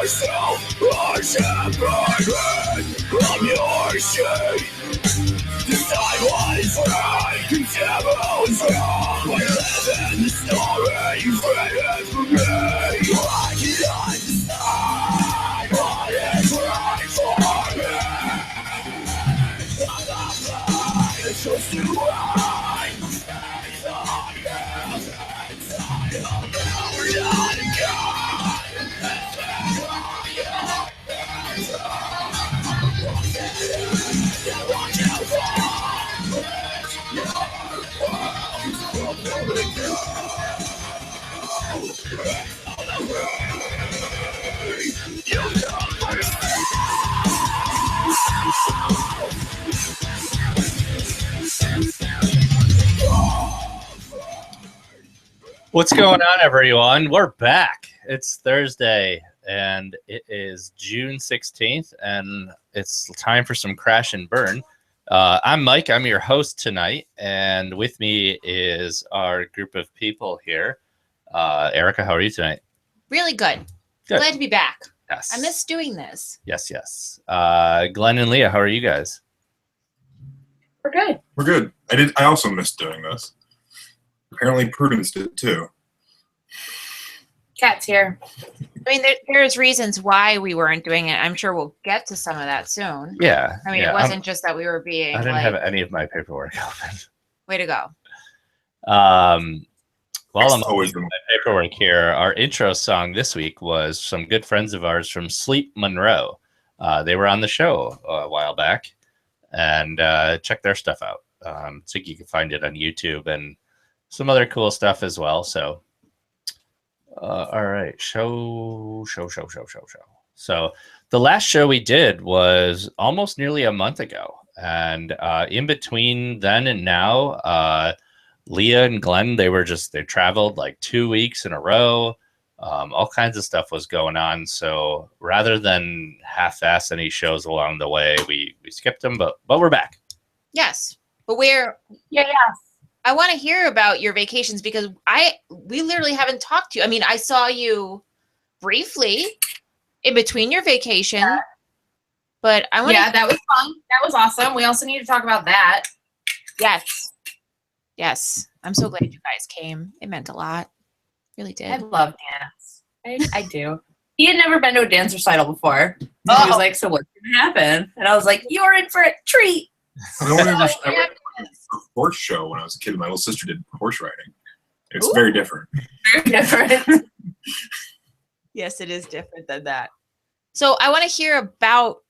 yourself a shepherd from your shade. Decide what is right, consider what is wrong. I live in the story written for me. I cannot decide what is right for me. I'm not blind, it's just too right. It's on you, inside of me. We're not a god. What's going on, everyone? We're back. It's Thursday, and it is June 16th, and it's time for some Crash and Burn. I'm Mike. I'm your host tonight, and with me is our group of people here. Erica, how are you tonight? Really good. Good. Glad to be back. Yes. I miss doing this. Yes. Glenn and Leah, how are you guys? We're good. We're good. I also missed doing this. Apparently Prudence did too. Cat's here. I mean, there's reasons why we weren't doing it. I'm sure we'll get to some of that soon. Yeah. I mean, it wasn't just that we were being I didn't have any of my paperwork open. Way to go. While I'm always doing my paperwork here, our intro song this week was some good friends of ours from Sleep Monroe. They were on the show a while back, and check their stuff out. I think you can find it on YouTube and some other cool stuff as well. So, all right, show. So the last show we did was almost nearly a month ago, and in between then and now, Leah and Glenn, they traveled like 2 weeks in a row. All kinds of stuff was going on. So rather than half-ass any shows along the way, we skipped them, but we're back. Yes, but I want to hear about your vacations because we literally haven't talked to you. I mean, I saw you briefly in between your vacation, but I want that was fun. That was awesome. We also need to talk about that. Yes. I'm so glad you guys came. It meant a lot. Really did. I love dance. I do. He had never been to a dance recital before. He was like, so what's going to happen? And I was like, you're in for a treat. I went to a horse show when I was a kid. My little sister did horse riding. It's very different. Very different. Yes, it is different than that. So I want to hear about,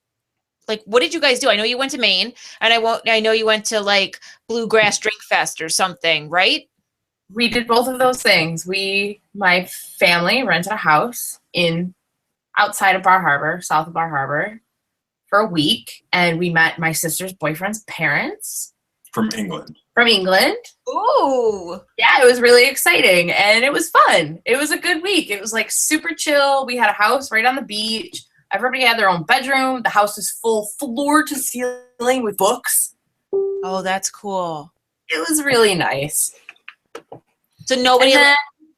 like, what did you guys do? I know you went to Maine, and I know you went to like Bluegrass Drink Fest or something, right? We did both of those things. My family rented a house outside of Bar Harbor, south of Bar Harbor, for a week, and we met my sister's boyfriend's parents. From England. Ooh. Yeah, it was really exciting, and it was fun. It was a good week. It was like super chill. We had a house right on the beach. Everybody had their own bedroom. The house was full floor to ceiling with books. Oh, that's cool. It was really nice. So nobody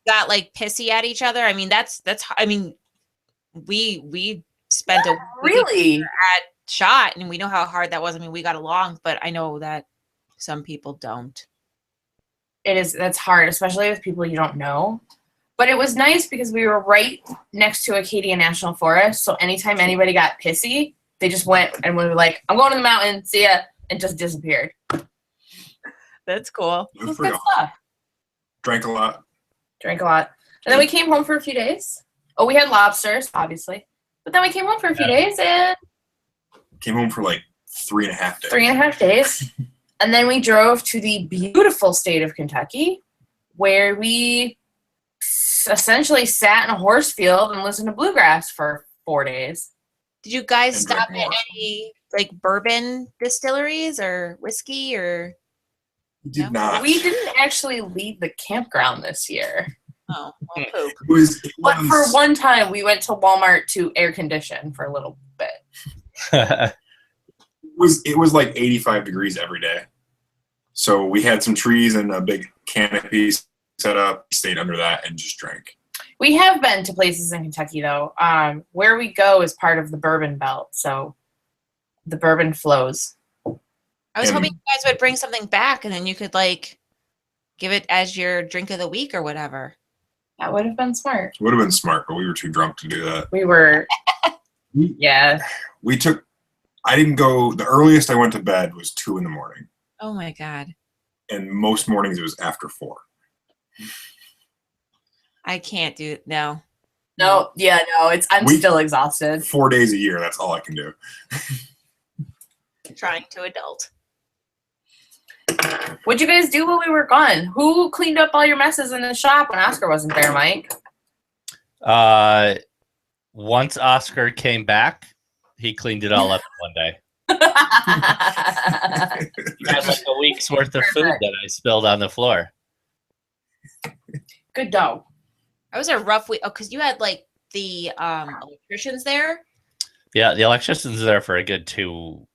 got like pissy at each other. I mean, we spent a really at shot, and we know how hard that was. I mean, we got along, but I know that some people don't. That's hard, especially with people you don't know. But it was nice because we were right next to Acadia National Forest. So anytime anybody got pissy, they just went and we were like, I'm going to the mountain, see ya, and just disappeared. That's cool. It was good stuff. Drank a lot. And then we came home for a few days. Oh, we had lobsters, obviously. But then we came home for a few days and... Came home for like 3.5 days. 3.5 days. And then we drove to the beautiful state of Kentucky, where we essentially sat in a horse field and listened to bluegrass for 4 days. Did you guys stop at any like bourbon distilleries or whiskey or? We did not. We didn't actually leave the campground this year. Oh, well, poop. But for one time, we went to Walmart to air condition for a little bit. It was like 85 degrees every day. So we had some trees and a big canopy set up, stayed under that and just drank. We have been to places in Kentucky, though. Where we go is part of the bourbon belt, so the bourbon flows. I was hoping you guys would bring something back, and then you could like give it as your drink of the week or whatever. That would have been smart. Would have been smart, but we were too drunk to do that. We were, yeah. I didn't go, the earliest I went to bed was 2 a.m. Oh my God. And most mornings it was after 4. I can't do it. No. No, yeah, no. I'm still exhausted. 4 days a year, that's all I can do. Trying to adult. What'd you guys do while we were gone? Who cleaned up all your messes in the shop when Oscar wasn't there, Mike? Once Oscar came back, he cleaned it all up in one day. He had like a week's worth of food that I spilled on the floor. Good dog. That was a rough week. Oh, because you had like the electricians there. Yeah, the electrician's there for a good 2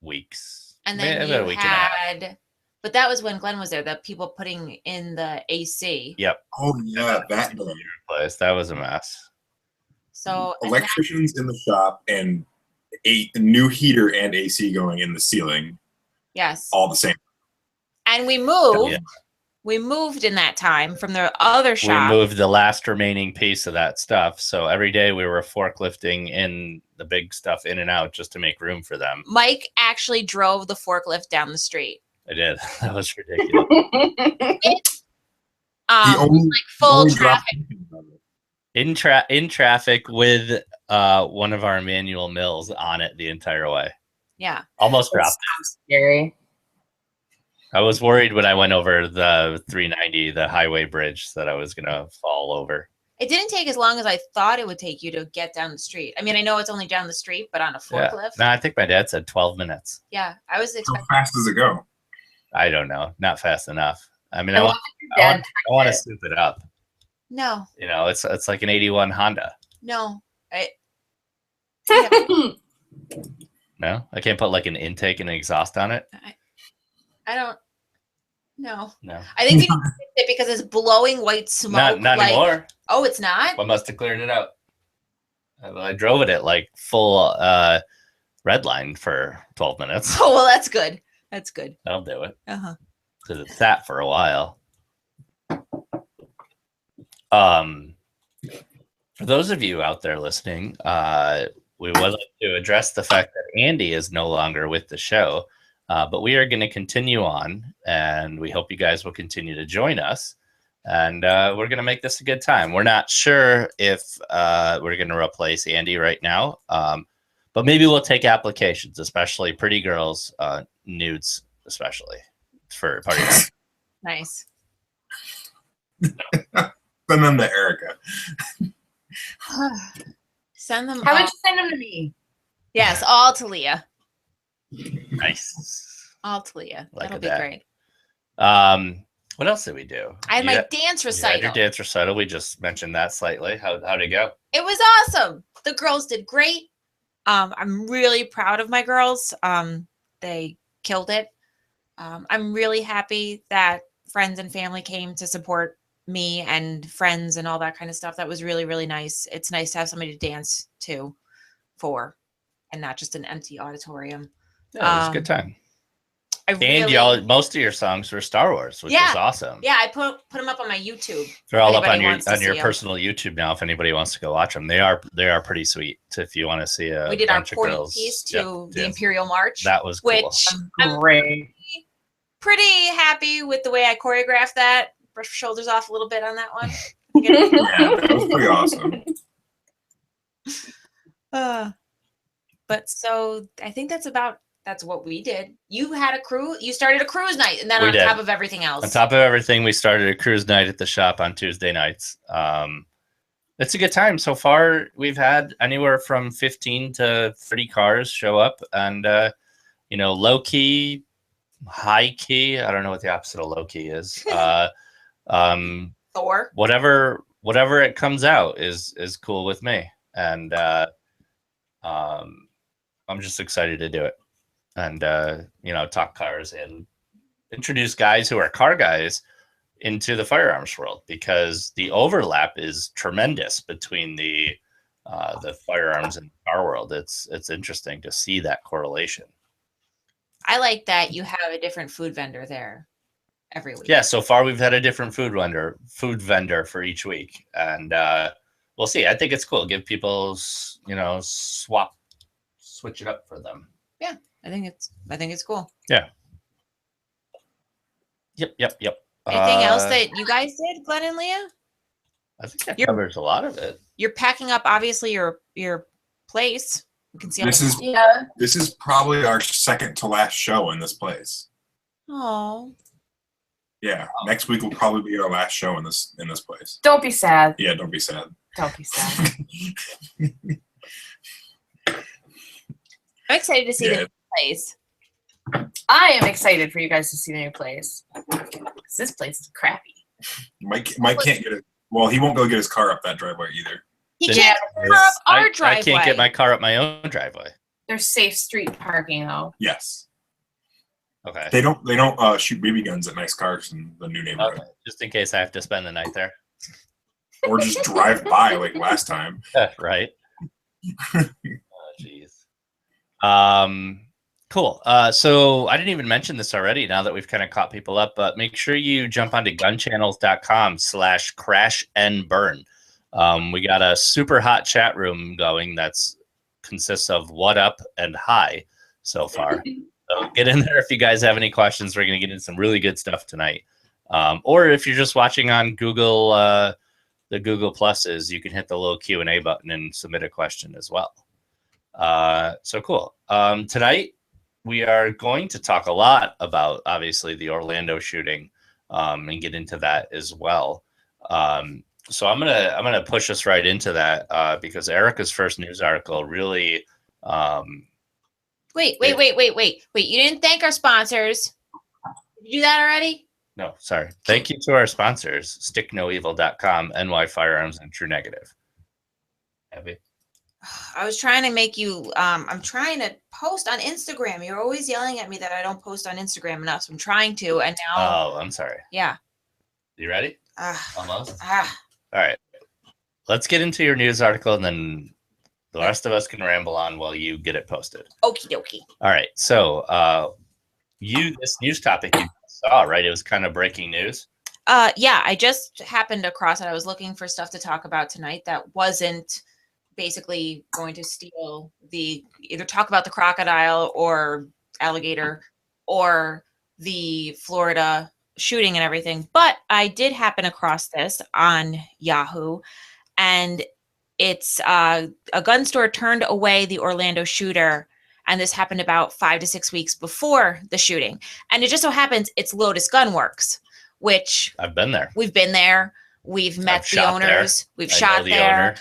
weeks. And then Maybe a week and a half. But that was when Glenn was there, the people putting in the AC. Yep. Oh, yeah, that place. That was a mess. So electricians in the shop and a new heater and AC going in the ceiling. Yes. All the same. And we moved. Yeah. We moved in that time from the other shop. We moved the last remaining piece of that stuff. So every day we were forklifting in the big stuff in and out just to make room for them. Mike actually drove the forklift down the street. I did. That was ridiculous. Like full traffic. In traffic with one of our manual mills on it the entire way. Yeah. Almost dropped it. Scary. I was worried when I went over the 390, the highway bridge, that I was going to fall over. It didn't take as long as I thought it would take you to get down the street. I mean, I know it's only down the street, but on a forklift. Yeah. No, I think my dad said 12 minutes. Yeah, I was expecting. How fast does it go? I don't know. Not fast enough. I mean, I want to soup it up. No. You know, it's like an 81 Honda. No. No? I can't put like an intake and an exhaust on it? I don't. No. No. I think you fix it because it's blowing white smoke. Not anymore. Oh, it's not? I must have cleared it out. I drove it at like full red line for 12 minutes. Oh, well, that's good. That's good. That'll do it. Uh-huh. Because it sat for a while. For those of you out there listening, we would like to address the fact that Andy is no longer with the show, but we are going to continue on, and we hope you guys will continue to join us, and we're going to make this a good time. We're not sure if we're going to replace Andy right now, but maybe we'll take applications, especially pretty girls, nudes, especially for party night. Nice. Send them to Erica. Send them. How would you send them to me? Yes, all to Leah. Nice. All to Leah. Like That'll be that. great. What else did we do? I had my dance recital. Your dance recital. We just mentioned that slightly. How'd it go? It was awesome. The girls did great. I'm really proud of my girls. They killed it. I'm really happy that friends and family came to support me and friends and all that kind of stuff. That was really, really nice. It's nice to have somebody to dance to for and not just an empty auditorium. Yeah, it was a good time. And y'all, most of your songs were Star Wars, which is awesome. Yeah, I put them up on my YouTube. They're all up on your personal YouTube now. If anybody wants to go watch them, they are pretty sweet. So if you want to see we did our bunch of porting girls, piece to the Imperial March. That was cool. Which I'm pretty happy with the way I choreographed that. Brush shoulders off a little bit on that one. Yeah, that was pretty awesome. But so I think that's what we did. You had a cruise. You started a cruise night, and then on top of everything else. On top of everything, we started a cruise night at the shop on Tuesday nights. It's a good time so far. We've had anywhere from 15 to 30 cars show up, and low key, high key. I don't know what the opposite of low key is. Thor. Whatever it comes out is cool with me, and I'm just excited to do it. And talk cars and introduce guys who are car guys into the firearms world, because the overlap is tremendous between the firearms and car world. It's interesting to see that correlation. I like that you have a different food vendor there every week. Yeah, so far we've had a different food vendor for each week, and we'll see. I think it's cool. Give people, switch it up for them. Yeah, I think it's cool. Yeah. Yep. Anything else that you guys did, Glenn and Leah? I think that covers a lot of it. You're packing up, obviously, your place. We can see this is probably our second to last show in this place. Oh. Yeah, next week will probably be our last show in this place. Don't be sad. Yeah, don't be sad. Don't be sad. I'm excited to see the new place. I am excited for you guys to see the new place. This place is crappy. Mike can't get it. Well, he won't go get his car up that driveway either. He can't car up our driveway. I can't get my car up my own driveway. There's safe street parking though. Yes. Okay. They don't shoot BB guns at nice cars in the new neighborhood. Okay. Just in case I have to spend the night there. Or just drive by like last time. Right. Oh, jeez. Cool. So I didn't even mention this already, now that we've kind of caught people up, but make sure you jump onto gunchannels.com/crashandburn. We got a super hot chat room going that's consists of what up and hi so far. So get in there if you guys have any questions. We're going to get into some really good stuff tonight. Or if you're just watching on Google, the Google Pluses, you can hit the little Q&A button and submit a question as well. So cool. Tonight, we are going to talk a lot about, obviously, the Orlando shooting and get into that as well. So I'm gonna push us right into that because Erica's first news article really. Wait! You didn't thank our sponsors. Did you do that already? No, sorry. Thank you to our sponsors: StickNoEvil.com, NY Firearms, and True Negative. Abby? I was trying to make you. I'm trying to post on Instagram. You're always yelling at me that I don't post on Instagram enough. So I'm trying to, and now. Oh, I'm sorry. Yeah. You ready? Almost. All right. Let's get into your news article, and then the rest of us can ramble on while you get it posted. Okie dokie. All right. So, this news topic you saw, right? It was kind of breaking news. Yeah, I just happened across it. I was looking for stuff to talk about tonight that wasn't basically going to steal either talk about the crocodile or alligator or the Florida shooting and everything. But I did happen across this on Yahoo, and it's a gun store turned away the Orlando shooter. And this happened about 5 to 6 weeks before the shooting. And it just so happens it's Lotus Gun Works, which I've been there. We've been there. We've met the owners. We've shot there.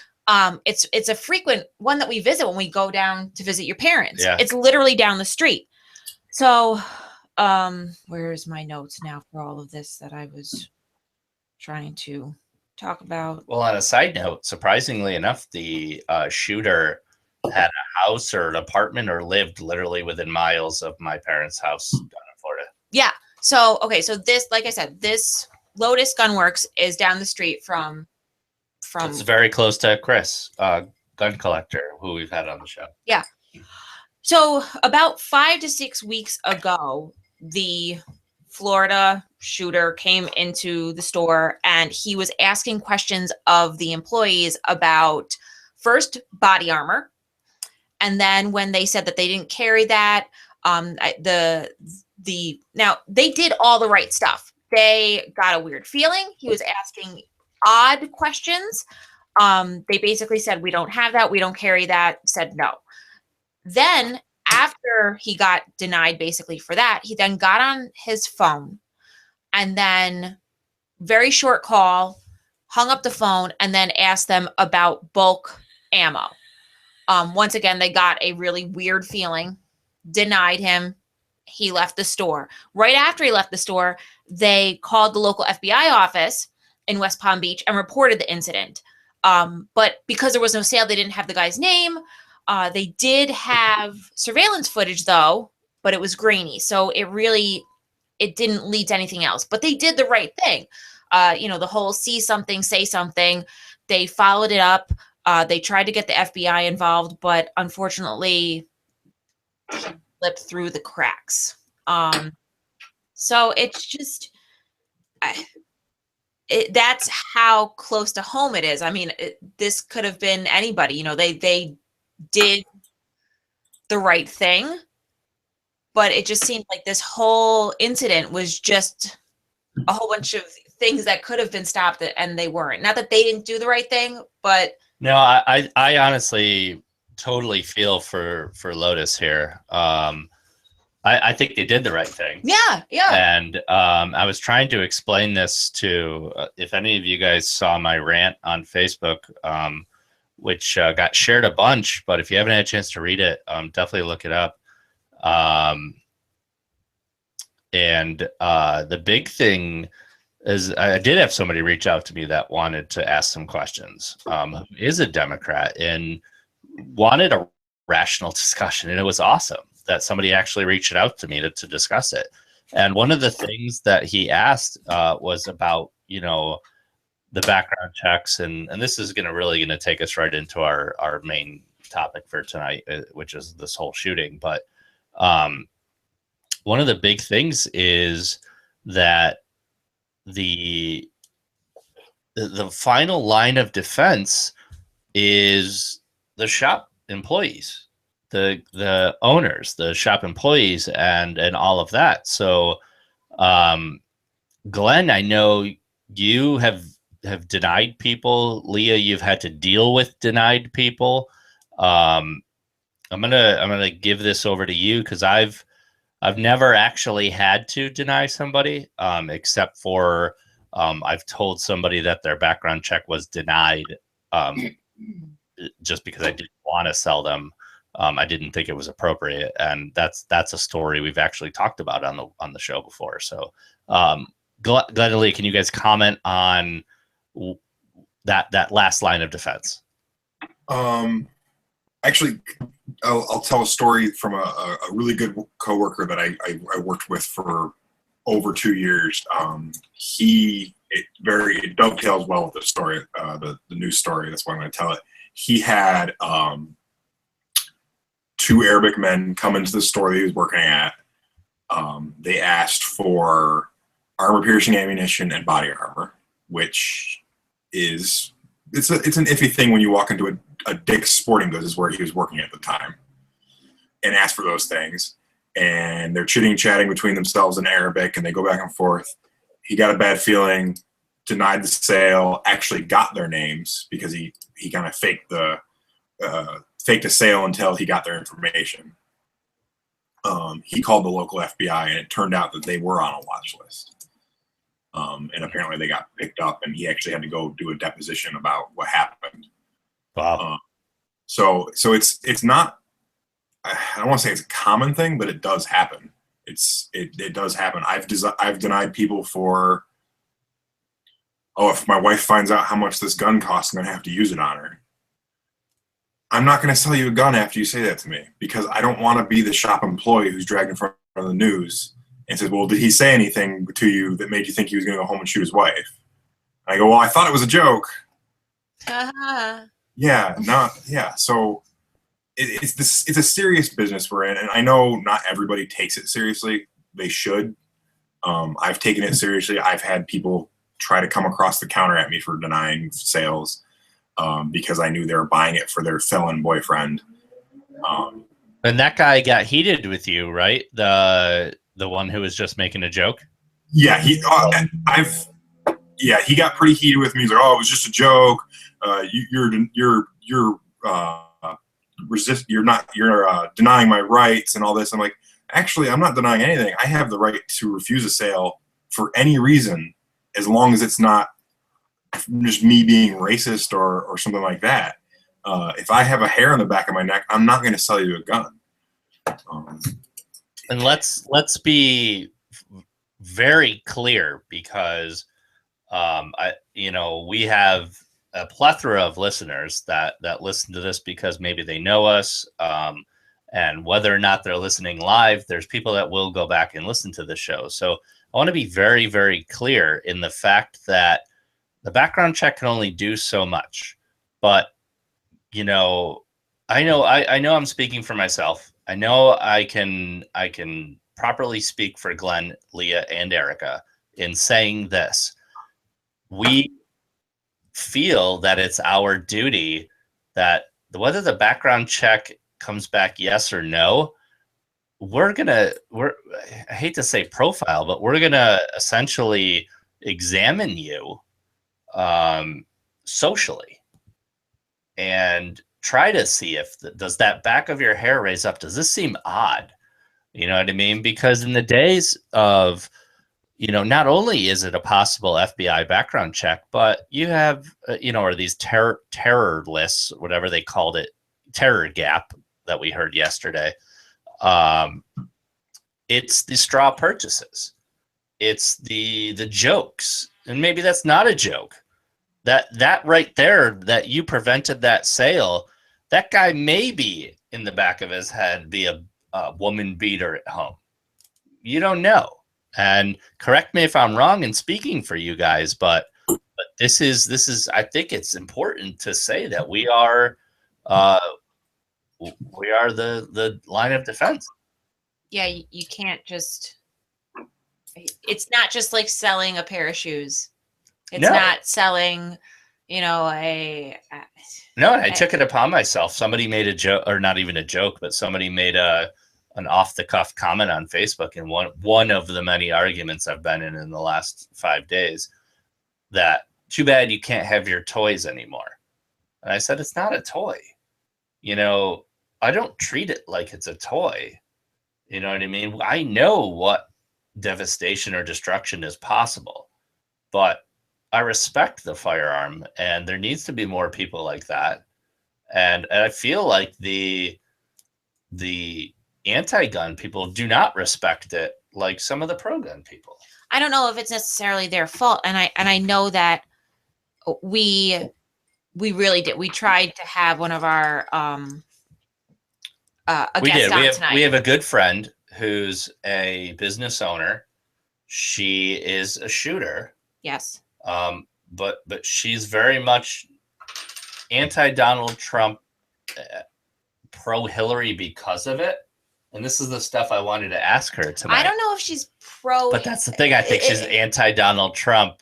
It's a frequent one that we visit when we go down to visit your parents. Yeah. It's literally down the street. So, where's my notes now for all of this that I was trying to talk about? Well, on a side note, surprisingly enough, the shooter had a house or an apartment or lived literally within miles of my parents' house down in Florida. Yeah. So, okay. So this, like I said, this Lotus Gun Works is down the street from. It's very close to Chris, gun collector, who we've had on the show. Yeah. So about 5 to 6 weeks ago, the Florida shooter came into the store and he was asking questions of the employees about first body armor. And then when they said that they didn't carry that, now they did all the right stuff. They got a weird feeling. He was asking odd questions. They basically said, we don't have that. We don't carry that. Said no. Then after he got denied basically for that, he then got on his phone and then very short call, hung up the phone and then asked them about bulk ammo. Once again, they got a really weird feeling, denied him. He left the store. Right after he left the store, they called the local FBI office in West Palm Beach and reported the incident. But because there was no sale, they didn't have the guy's name. They did have surveillance footage though, but it was grainy. So it really it didn't lead to anything else. But they did the right thing. You know, the whole see something, say something. They followed it up. They tried to get the FBI involved, but unfortunately, slipped through the cracks. So it's just, that's how close to home it is. I mean, this could have been anybody. You know, they did the right thing, but it just seemed like this whole incident was just a whole bunch of things that could have been stopped and they weren't. Not that they didn't do the right thing, but no, I honestly totally feel for Lotus here. I think they did the right thing. Yeah. And I was trying to explain this to, if any of you guys saw my rant on Facebook, which got shared a bunch, but if you haven't had a chance to read it, definitely look it up. And the big thing is I did have somebody reach out to me that wanted to ask some questions, who is a Democrat and wanted a rational discussion. And it was awesome that somebody actually reached out to me to discuss it. And one of the things that he asked was about, you know, the background checks. And this is really going to take us right into our main topic for tonight, which is this whole shooting. But one of the big things is that the final line of defense is the shop employees, the owners, the shop employees, and all of that. So, Glenn, I know you have denied people. Leah, you've had to deal with denied people. I'm gonna give this over to you because I've never actually had to deny somebody, except for I've told somebody that their background check was denied just because I didn't want to sell them. I didn't think it was appropriate, and that's a story we've actually talked about on the show before. So, Glenn and Lee, can you guys comment on that last line of defense? Actually, I'll tell a story from a really good coworker that I worked with for over 2 years. It dovetails well with the story, the news story. That's why I'm going to tell it. He had 2 Arabic men come into the store that he was working at. They asked for armor-piercing ammunition and body armor, which is it's an iffy thing when you walk into a Dick's Sporting Goods, is where he was working at the time, and ask for those things. And they're chitting-chatting between themselves in Arabic, and they go back and forth. He got a bad feeling, denied the sale, actually got their names because he kind of faked a sale until he got their information. He called the local FBI, and it turned out that they were on a watch list. And apparently they got picked up, and he actually had to go do a deposition about what happened. Wow. So it's not, I don't want to say it's a common thing, but it does happen. It does happen. I've denied people for, if my wife finds out how much this gun costs, I'm going to have to use it on her. I'm not going to sell you a gun after you say that to me, because I don't want to be the shop employee who's dragged in front of the news and says, well, did he say anything to you that made you think he was going to go home and shoot his wife? And I go, well, I thought it was a joke. Yeah. So it's a serious business we're in. And I know not everybody takes it seriously. They should. I've taken it seriously. I've had people try to come across the counter at me for denying sales because I knew they were buying it for their felon boyfriend. And that guy got heated with you, right? The one who was just making a joke. Yeah, he got pretty heated with me. He's like, "Oh, it was just a joke. You're denying my rights and all this." I'm like, actually, I'm not denying anything. I have the right to refuse a sale for any reason, as long as it's not just me being racist or something like that. If I have a hair on the back of my neck, I'm not going to sell you a gun. And let's be very clear, because we have a plethora of listeners that listen to this because maybe they know us, And whether or not they're listening live, there's people that will go back and listen to the show. So I want to be very, very clear in the fact that the background check can only do so much. But, you know, I know I'm speaking for myself. I know I can properly speak for Glenn, Leah, and Erica in saying this. We feel that it's our duty that whether the background check comes back yes or no, I hate to say profile, but we're gonna essentially examine you socially and try to see if does that back of your hair raise up? Does this seem odd? You know what I mean? Because in the days of, you know, not only is it a possible FBI background check, but you have, you know, or these terror lists, whatever they called it, terror gap that we heard yesterday. It's the straw purchases. It's the jokes. And maybe that's not a joke. That right there, that you prevented that sale, that guy maybe in the back of his head be a woman beater at home. You don't know. And correct me if I'm wrong in speaking for you guys, but this is I think it's important to say that we are the line of defense. Yeah, you can't just. It's not just like selling a pair of shoes. It's not selling, you know, No, I took it upon myself. Somebody made a joke, or not even a joke, but somebody made an off-the-cuff comment on Facebook in one of the many arguments I've been in the last 5 days, that too bad you can't have your toys anymore. And I said, it's not a toy. You know, I don't treat it like it's a toy. You know what I mean? I know what devastation or destruction is possible, but I respect the firearm, and there needs to be more people like that. And I feel like the anti-gun people do not respect it like some of the pro-gun people. I don't know if it's necessarily their fault, and I know that we really did. We tried to have one of our a guest on tonight. We have a good friend who's a business owner. She is a shooter. Yes. But she's very much anti-Donald Trump, pro-Hillary because of it. And this is the stuff I wanted to ask her tonight. I don't know if she's pro. But that's the thing. I think she's anti-Donald Trump,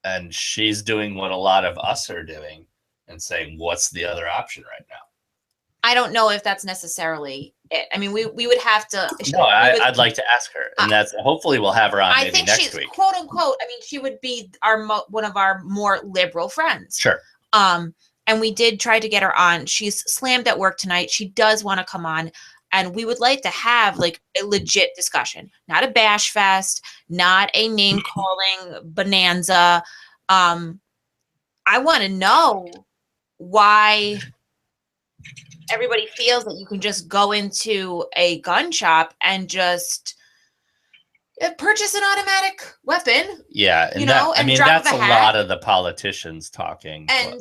and she's doing what a lot of us are doing and saying, what's the other option right now? I don't know if that's necessarily it. I mean, we would have to. No, I'd like to ask her, and that's hopefully we'll have her on maybe next week. I think she's quote unquote. I mean, she would be one of our more liberal friends. Sure. And we did try to get her on. She's slammed at work tonight. She does want to come on, and we would like to have like a legit discussion, not a bash fest, not a name calling bonanza. I want to know why everybody feels that you can just go into a gun shop and just purchase an automatic weapon. Yeah, and that's a lot of the politicians talking. And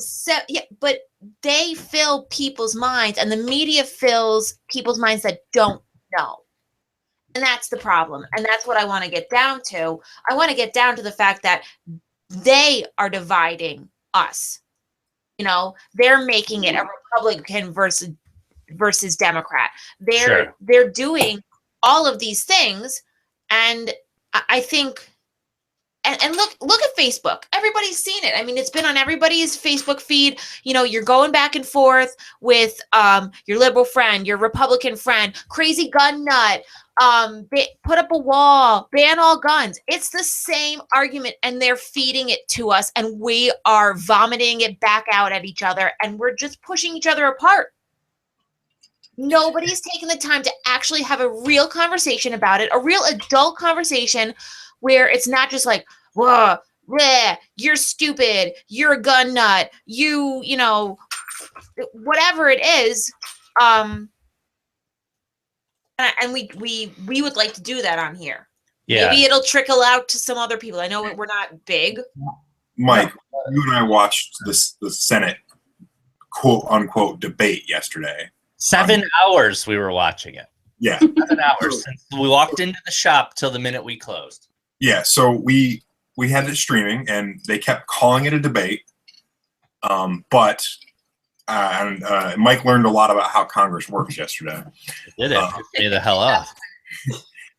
but they fill people's minds, and the media fills people's minds that don't know. And that's the problem. And that's what I want to get down to. I want to get down to the fact that they are dividing us. You know, they're making it a Republican versus Democrat. They're doing all of these things, and I think, and look at Facebook. Everybody's seen it. I mean, it's been on everybody's Facebook feed. You know, you're going back and forth with your liberal friend, your Republican friend, crazy gun nut. Put up a wall, ban all guns. It's the same argument, and they're feeding it to us, and we are vomiting it back out at each other, and we're just pushing each other apart. Nobody's taking the time to actually have a real conversation about it, a real adult conversation where it's not just like, whoa, bleh, you're stupid, you're a gun nut, you know, whatever it is. And we would like to do that on here. Yeah. Maybe it'll trickle out to some other people. I know we're not big. Mike, you and I watched the Senate quote unquote debate yesterday. 7 hours we were watching it. Yeah. 7 hours since we walked into the shop till the minute we closed. Yeah, so we had it streaming, and they kept calling it a debate. But Mike learned a lot about how Congress works yesterday. Did it? Pissed me the hell off.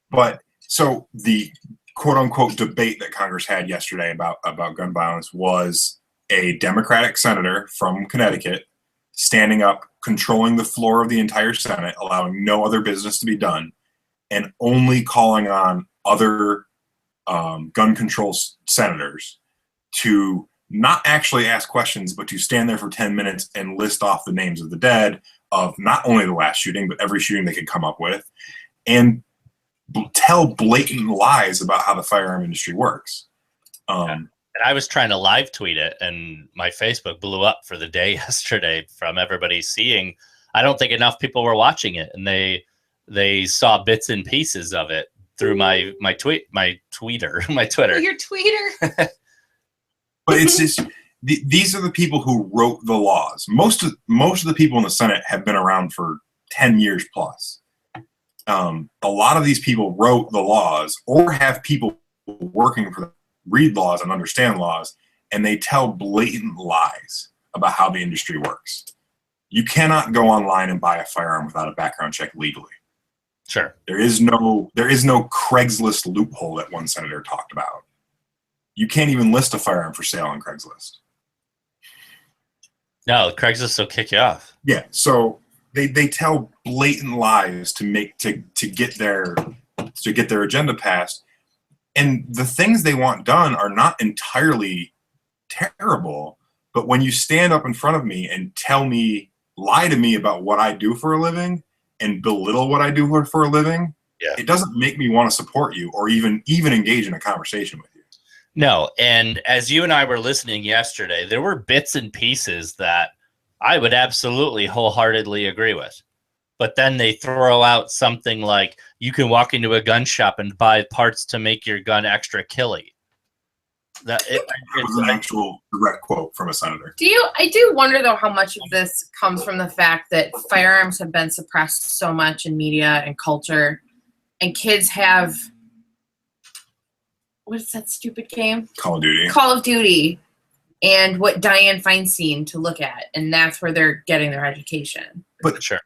But so the quote unquote debate that Congress had yesterday about gun violence was a Democratic senator from Connecticut standing up, controlling the floor of the entire Senate, allowing no other business to be done, and only calling on other gun control senators to not actually ask questions, but to stand there for 10 minutes and list off the names of the dead of not only the last shooting, but every shooting they could come up with, and tell blatant lies about how the firearm industry works. And I was trying to live tweet it, and my Facebook blew up for the day yesterday from everybody seeing. I don't think enough people were watching it, and they saw bits and pieces of it through my Twitter. Oh, your tweeter. But it's just these are the people who wrote the laws. Most of the people in the Senate have been around for 10 years plus. A lot of these people wrote the laws or have people working for them read laws and understand laws, and they tell blatant lies about how the industry works. You cannot go online and buy a firearm without a background check legally. Sure. There is no Craigslist loophole that one senator talked about. You can't even list a firearm for sale on Craigslist. No, Craigslist will kick you off. Yeah, so they tell blatant lies to get their agenda passed, and the things they want done are not entirely terrible. But when you stand up in front of me and lie to me about what I do for a living and belittle what I do for a living, it doesn't make me want to support you or even engage in a conversation with you. No, and as you and I were listening yesterday, there were bits and pieces that I would absolutely wholeheartedly agree with. But then they throw out something like, you can walk into a gun shop and buy parts to make your gun extra killy. That was an actual direct quote from a senator. I do wonder, though, how much of this comes from the fact that firearms have been suppressed so much in media and culture, and kids have, what is that stupid game? Call of Duty. Call of Duty, and what Dianne Feinstein to look at, and that's where they're getting their education. But sure,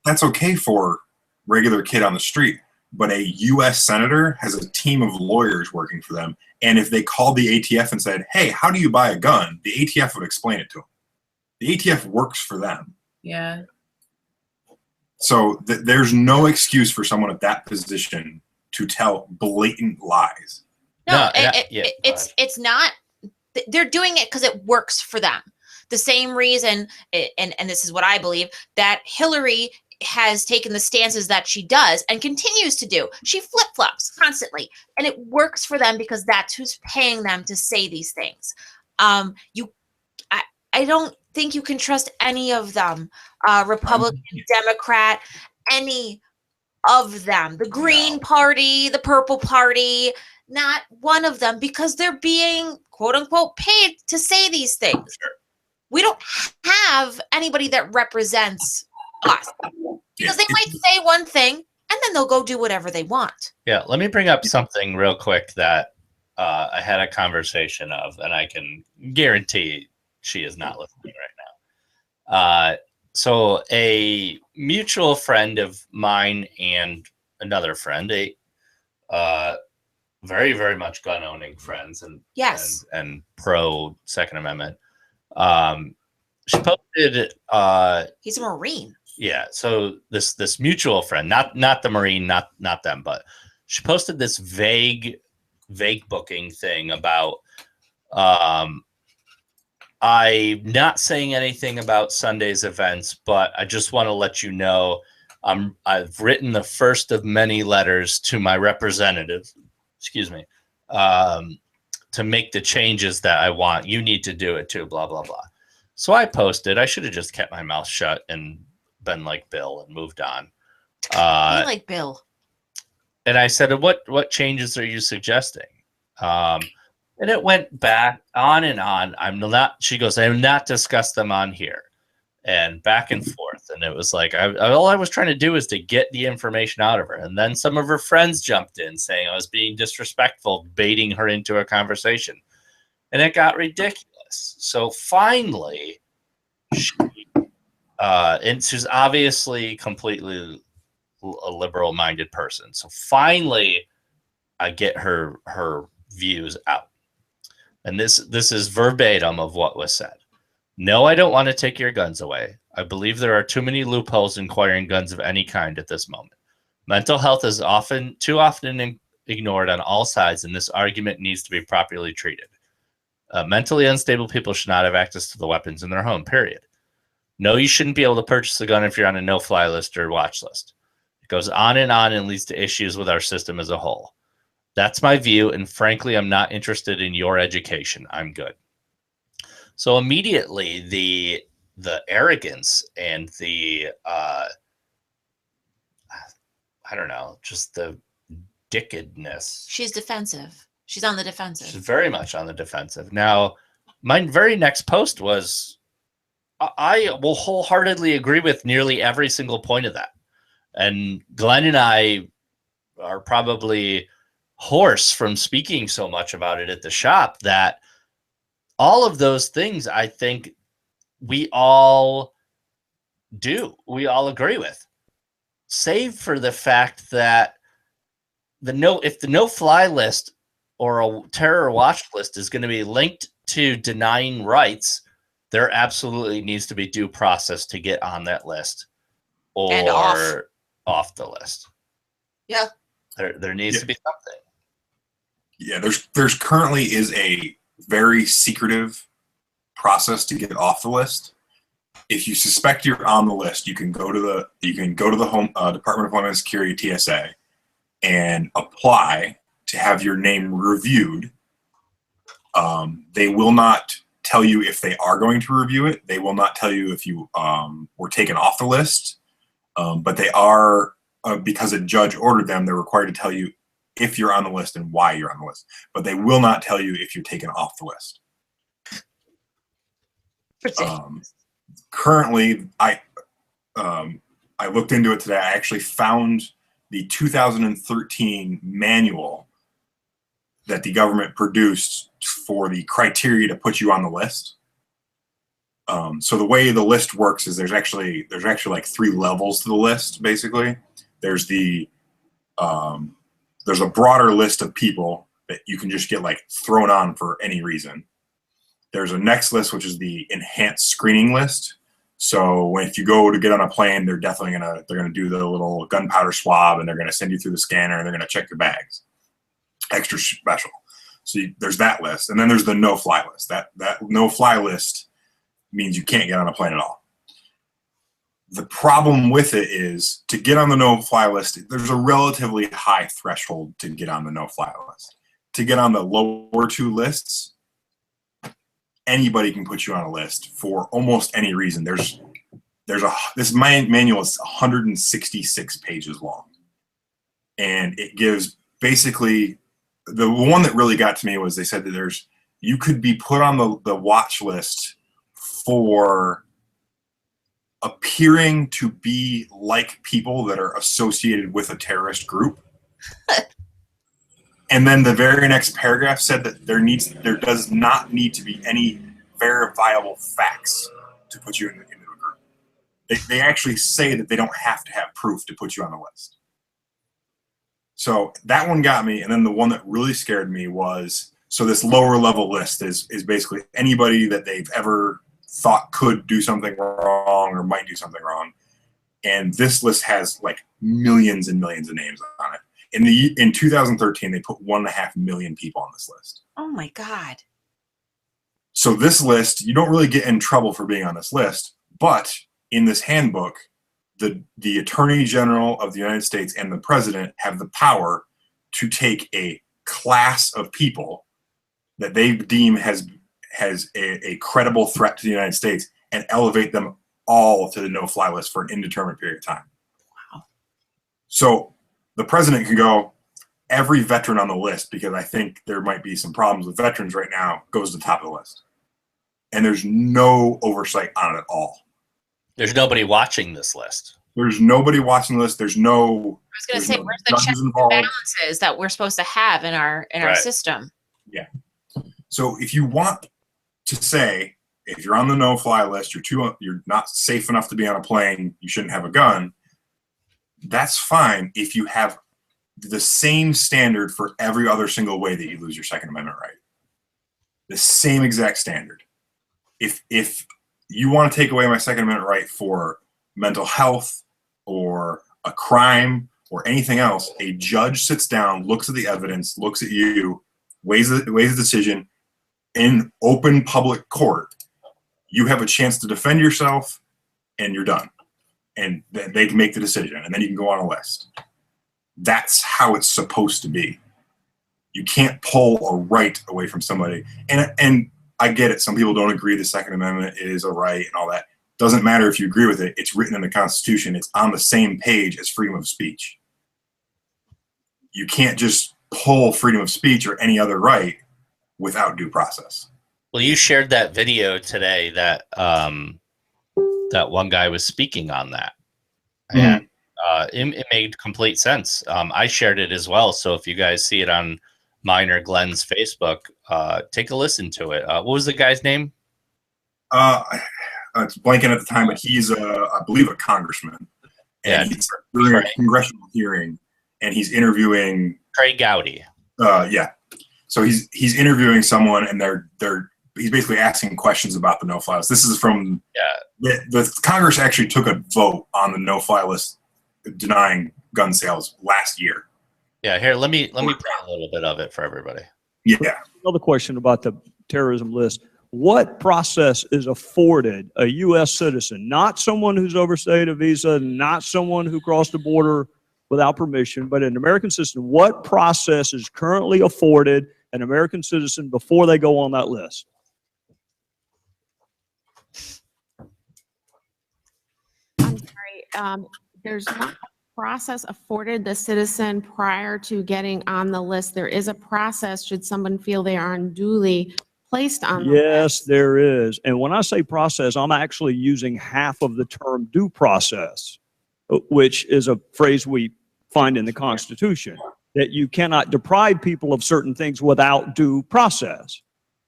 that's okay for regular kid on the street. But a U.S. senator has a team of lawyers working for them, and if they called the ATF and said, "Hey, how do you buy a gun?" the ATF would explain it to them. The ATF works for them. Yeah. So there's no excuse for someone at that position to tell blatant lies. No, it's not. They're doing it because it works for them. The same reason, and this is what I believe, that Hillary has taken the stances that she does and continues to do. She flip-flops constantly, and it works for them because that's who's paying them to say these things. I don't think you can trust any of them, Republican, Democrat, any of them, the Green Party, the Purple Party, not one of them, because they're being quote unquote paid to say these things. We don't have anybody that represents us, because they might say one thing and then they'll go do whatever they want. Yeah, let me bring up something real quick that I had a conversation of, and I can guarantee she is not listening right now. So a mutual friend of mine and another friend, very, very much gun owning friends, and yes, and pro Second Amendment. She posted. He's a Marine. Yeah. So this mutual friend, not the Marine, not them, but she posted this vague booking thing about. I'm not saying anything about Sunday's events, but I just want to let you know I've written the first of many letters to my representative. Excuse me. To make the changes that I want. You need to do it too, blah, blah, blah. So I posted. I should have just kept my mouth shut and been like Bill and moved on. Be like Bill. And I said, what changes are you suggesting? And it went back on and on. She goes, I will not discuss them on here. And back and forth. And it was like, all I was trying to do is to get the information out of her. And then some of her friends jumped in saying I was being disrespectful, baiting her into a conversation. And it got ridiculous. So finally, and she's obviously completely a liberal-minded person. So finally, I get her views out. And this is verbatim of what was said. No, I don't want to take your guns away. I believe there are too many loopholes in acquiring guns of any kind at this moment. Mental health is too often ignored on all sides, and this argument needs to be properly treated. Mentally unstable people should not have access to the weapons in their home, period. No, you shouldn't be able to purchase a gun if you're on a no-fly list or watch list. It goes on and leads to issues with our system as a whole. That's my view, and frankly, I'm not interested in your education. I'm good. So immediately, the arrogance and the I don't know, just the dickedness. She's defensive. She's on the defensive. She's very much on the defensive. Now, my very next post was, I will wholeheartedly agree with nearly every single point of that. And Glenn and I are probably hoarse from speaking so much about it at the shop that all of those things, I think we all agree with, save for the fact that if the no-fly list or a terror watch list is going to be linked to denying rights, there absolutely needs to be due process to get on that list or off the list. Yeah. There needs to be something. Yeah, there's currently is a very secretive process to get off the list. If you suspect you're on the list, you can go to the home Department of Homeland Security TSA and apply to have your name reviewed. They will not tell you if they are going to review it. They will not tell you if you were taken off the list, but they are, because a judge ordered them, they're required to tell you if you're on the list and why you're on the list. But they will not tell you if you're taken off the list. Currently, I looked into it today. I actually found the 2013 manual that the government produced for the criteria to put you on the list. So the way the list works is there's actually like 3 levels to the list. Basically, there's a broader list of people that you can just get like thrown on for any reason. There's a next list, which is the enhanced screening list. So if you go to get on a plane, they're definitely gonna do the little gunpowder swab, and they're gonna send you through the scanner, and they're gonna check your bags. Extra special. So there's that list, and then there's the no-fly list. That no-fly list means you can't get on a plane at all. The problem with it is, to get on the no-fly list, there's a relatively high threshold to get on the no-fly list. To get on the lower 2 lists, anybody can put you on a list for almost any reason. This manual is 166 pages long, and it gives basically, the one that really got to me was they said that you could be put on the watch list for appearing to be like people that are associated with a terrorist group. And then the very next paragraph said that there does not need to be any verifiable facts to put you into a group. They actually say that they don't have to have proof to put you on the list. So that one got me. And then the one that really scared me was, so this lower level list is basically anybody that they've ever thought could do something wrong or might do something wrong. And this list has like millions and millions of names on it. In 2013, they put 1.5 million people on this list. Oh my God. So this list, you don't really get in trouble for being on this list, but in this handbook, the Attorney General of the United States and the President have the power to take a class of people that they deem has a credible threat to the United States and elevate them all to the no-fly list for an indeterminate period of time. Wow. So the president can go, every veteran on the list, because I think there might be some problems with veterans right now, goes to the top of the list. And there's no oversight on it at all. There's nobody watching this list. There's nobody watching the list. There's no. I was going to say, where's the checks and balances that we're supposed to have in our system? Yeah. So if you want to say, if you're on the no-fly list, you're not safe enough to be on a plane, you shouldn't have a gun. That's fine if you have the same standard for every other single way that you lose your Second Amendment right. The same exact standard. If you want to take away my Second Amendment right for mental health or a crime or anything else, a judge sits down, looks at the evidence, looks at you, weighs the decision in open public court. You have a chance to defend yourself, and you're done. And they can make the decision, and then you can go on a list. That's how it's supposed to be. You can't pull a right away from somebody. And I get it. Some people don't agree the Second Amendment is a right and all that. Doesn't matter if you agree with it. It's written in the Constitution. It's on the same page as freedom of speech. You can't just pull freedom of speech or any other right without due process. Well, you shared that video today that that one guy was speaking on that. And it made complete sense. I shared it as well. So if you guys see it on mine or Glenn's Facebook, take a listen to it. What was the guy's name? It's blanking at the time, but he's, I believe, a congressman. And he's doing a congressional hearing, and he's interviewing Trey Gowdy. Yeah. So he's interviewing someone, and he's basically asking questions about the no-fly list. This is from the Congress actually took a vote on the no-fly list denying gun sales last year. Yeah, here let me play a little bit of it for everybody. Yeah. Another question about the terrorism list. What process is afforded a U.S. citizen, not someone who's overstayed a visa, not someone who crossed the border without permission, but an American citizen? What process is currently afforded an American citizen before they go on that list? I'm sorry. There's not a process afforded the citizen prior to getting on the list. There is a process should someone feel they are unduly placed on the list. Yes, there is. And when I say process, I'm actually using half of the term due process, which is a phrase we find in the Constitution, that you cannot deprive people of certain things without due process.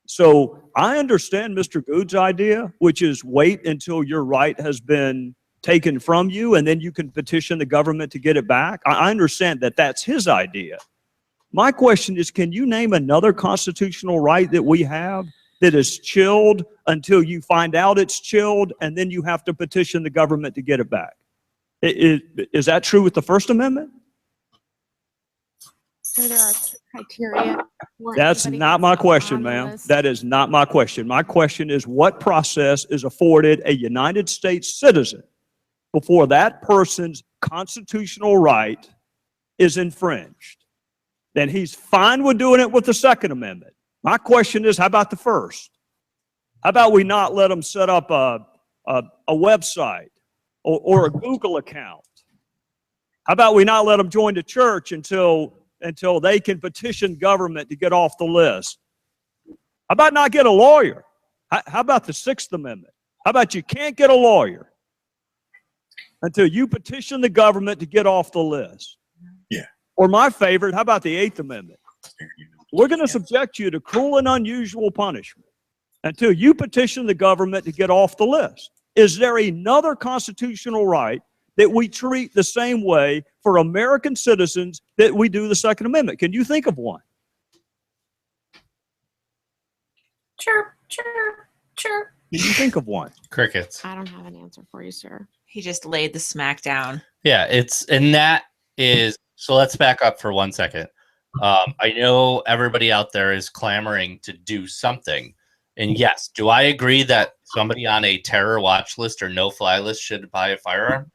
So I understand Mr. Good's idea, which is wait until your right has been taken from you, and then you can petition the government to get it back. I understand that that's his idea. My question is, can you name another constitutional right that we have that is chilled until you find out it's chilled, and then you have to petition the government to get it back? Is that true with the First Amendment? So there are criteria. That's not my question, ma'am. That is not my question. My question is, what process is afforded a United States citizen before that person's constitutional right is infringed? Then he's fine with doing it with the Second Amendment. My question is, how about the First? How about we not let them set up a website or a Google account? How about we not let them join the church until they can petition government to get off the list? How about not get a lawyer? How about the Sixth Amendment? How about you can't get a lawyer until you petition the government to get off the list? Yeah. Or my favorite, how about the Eighth Amendment? We're going to subject you to cruel and unusual punishment until you petition the government to get off the list. Is there another constitutional right that we treat the same way for American citizens that we do the Second Amendment? Can you think of one? Sure. Can you think of one? Crickets. I don't have an answer for you, sir. He just laid the smack down. Yeah, so let's back up for 1 second. I know everybody out there is clamoring to do something. And yes, do I agree that somebody on a terror watch list or no-fly list should buy a firearm?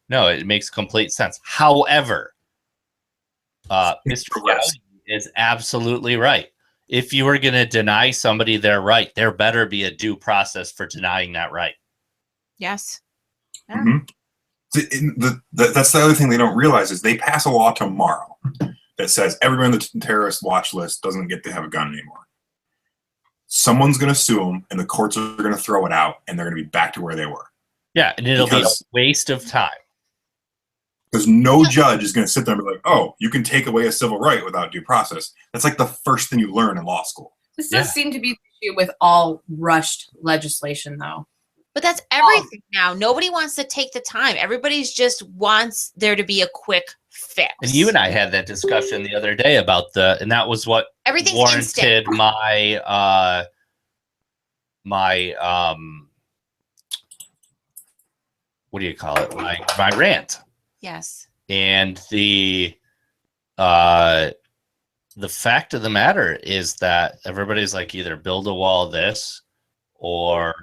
No, it makes complete sense. However, Mr. Gowdy is absolutely right. If you were going to deny somebody their right, there better be a due process for denying that right. Yes. Yeah. Mm-hmm. That's the other thing they don't realize is they pass a law tomorrow that says everyone on the terrorist watch list doesn't get to have a gun anymore. Someone's going to sue them, and the courts are going to throw it out, and they're going to be back to where they were. Yeah, and it'll be a Because- waste of time. Because no judge is going to sit there and be like, oh, you can take away a civil right without due process. That's like the first thing you learn in law school. This Yeah. does seem to be the issue with all rushed legislation, though. But that's everything now. Nobody wants to take the time. Everybody's just wants there to be a quick fix. And you and I had that discussion the other day about and that was what Everything's warranted instant. my what do you call it? My rant. Yes. And the fact of the matter is that everybody's like either build a wall this or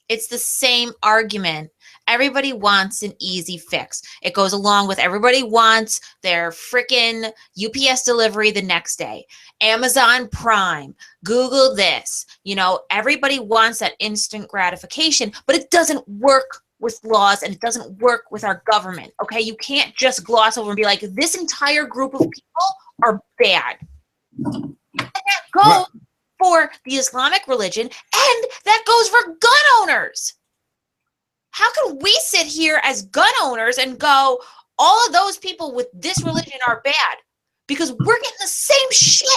It's the same argument. Everybody wants an easy fix. It goes along with everybody wants their freaking UPS delivery the next day. Amazon Prime, Google this. You know, everybody wants that instant gratification, but it doesn't work with laws and it doesn't work with our government. Okay, you can't just gloss over and be like, this entire group of people are bad. And that goes for the Islamic religion, and that goes for gun owners. How can we sit here as gun owners and go, all of those people with this religion are bad? Because we're getting the same shit.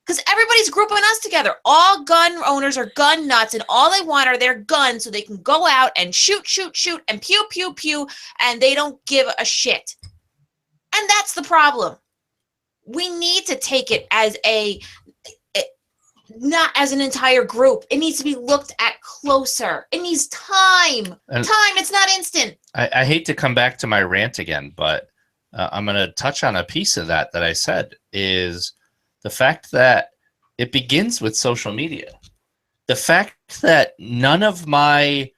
Because everybody's grouping us together. All gun owners are gun nuts, and all they want are their guns so they can go out and shoot, and pew, pew, pew, and they don't give a shit. And that's the problem. We need to take it as not as an entire group. It needs to be looked at closer. It needs time. And- It's not instant. I hate to come back to my rant again, but I'm going to touch on a piece of that I said is the fact that it begins with social media. The fact that none of my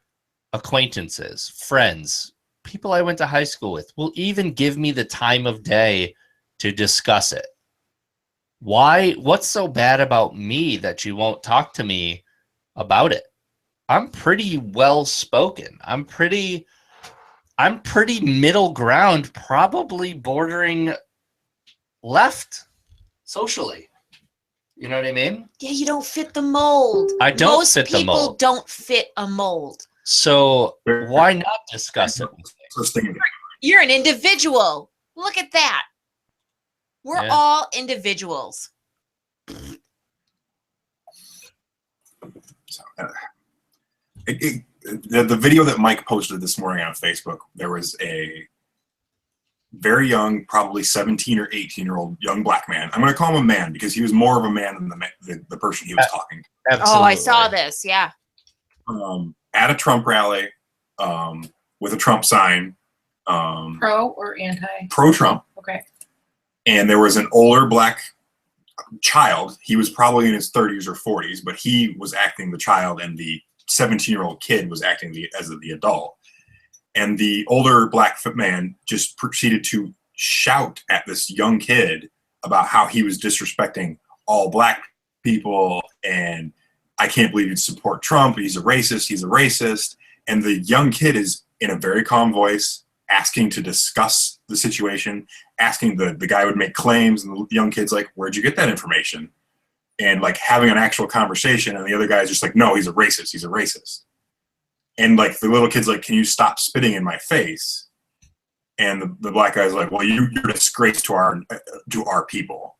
acquaintances, friends, people I went to high school with will even give me the time of day to discuss it. Why? What's so bad about me that you won't talk to me about it? I'm pretty well spoken. I'm pretty middle ground, probably bordering left socially. You know what I mean? Yeah, you don't fit the mold. I don't Most fit the people mold. don't fit a mold. So why not discuss it? First thing, You're an individual. Look at that. We're Yeah. all individuals. so, the video that Mike posted this morning on Facebook, there was a very young, probably 17 or 18-year-old young black man. I'm going to call him a man because he was more of a man than the person he was talking to. Absolutely. Oh, I saw this. Yeah. At a Trump rally with a Trump sign, Pro or anti? pro-Trump. Okay. And there was an older black child. He was probably in his 30s or 40s, but he was acting the child, and the 17-year-old kid was acting as the adult. And the older black man just proceeded to shout at this young kid about how he was disrespecting all black people, and I can't believe you'd support Trump. He's a racist. He's a racist. And the young kid is in a very calm voice asking to discuss the situation, asking the guy would make claims, and the young kid's like, where'd you get that information? And like having an actual conversation, and the other guy's just like, no, he's a racist. He's a racist. And like the little kid's like, can you stop spitting in my face? And the black guy's like, well, you're a disgrace to our people.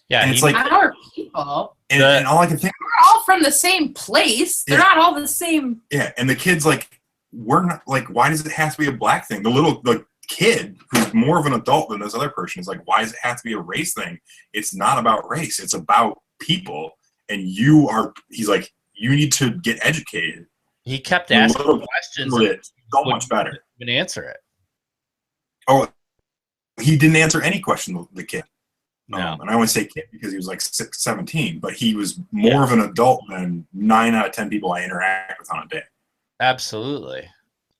Yeah, And it's like, Our people. and all I can think, We're all from the same place. They're Yeah. not all the same. yeah. And the kid's like, we're not, like, why does it have to be a black thing? The kid who's more of an adult than this other person is like, why does it have to be a race thing? It's not about race. It's about people. And he's like, you need to get educated. he kept The asking little questions kid and so much better. wouldn't answer it. Oh, he didn't answer any question, the kid. No. And I want to say kid because he was like 17, but he was more of an adult than 9 out of 10 people I interact with on a day. Absolutely.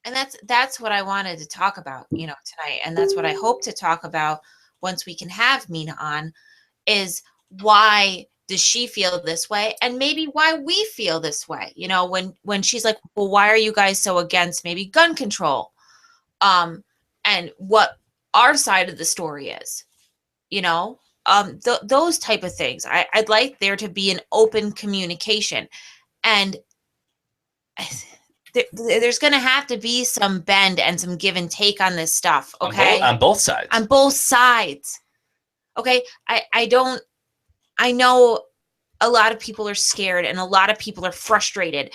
And that's what I wanted to talk about, tonight. And that's what I hope to talk about once we can have Mina on, is why does she feel this way? And maybe why we feel this way. When she's like, well, why are you guys so against maybe gun control? And what our side of the story is, those type of things. I'd like there to be an open communication. And there's going to have to be some bend and some give and take on this stuff. Okay. On both sides. On both sides. Okay. I know a lot of people are scared and a lot of people are frustrated.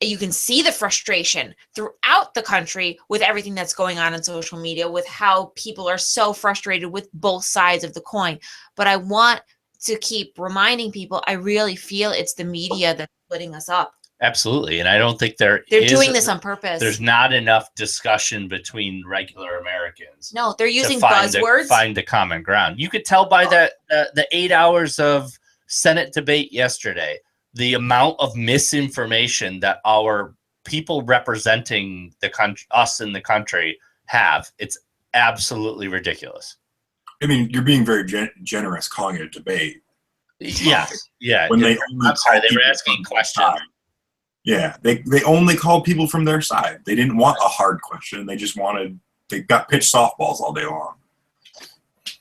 You can see the frustration throughout the country with everything that's going on social media, with how people are so frustrated with both sides of the coin. But I want to keep reminding people, I really feel it's the media that's splitting us up. Absolutely. And I don't think they're doing this on purpose. There's not enough discussion between regular Americans. No, they're using buzzwords. Find the common ground. You could tell by the 8 hours of Senate debate yesterday, the amount of misinformation that our people representing the country, us in the country, have. It's absolutely ridiculous. I mean, you're being very generous calling it a debate. Yes. Yeah. When they were asking questions. Yeah, they only called people from their side. They didn't want a hard question. They just they got pitched softballs all day long.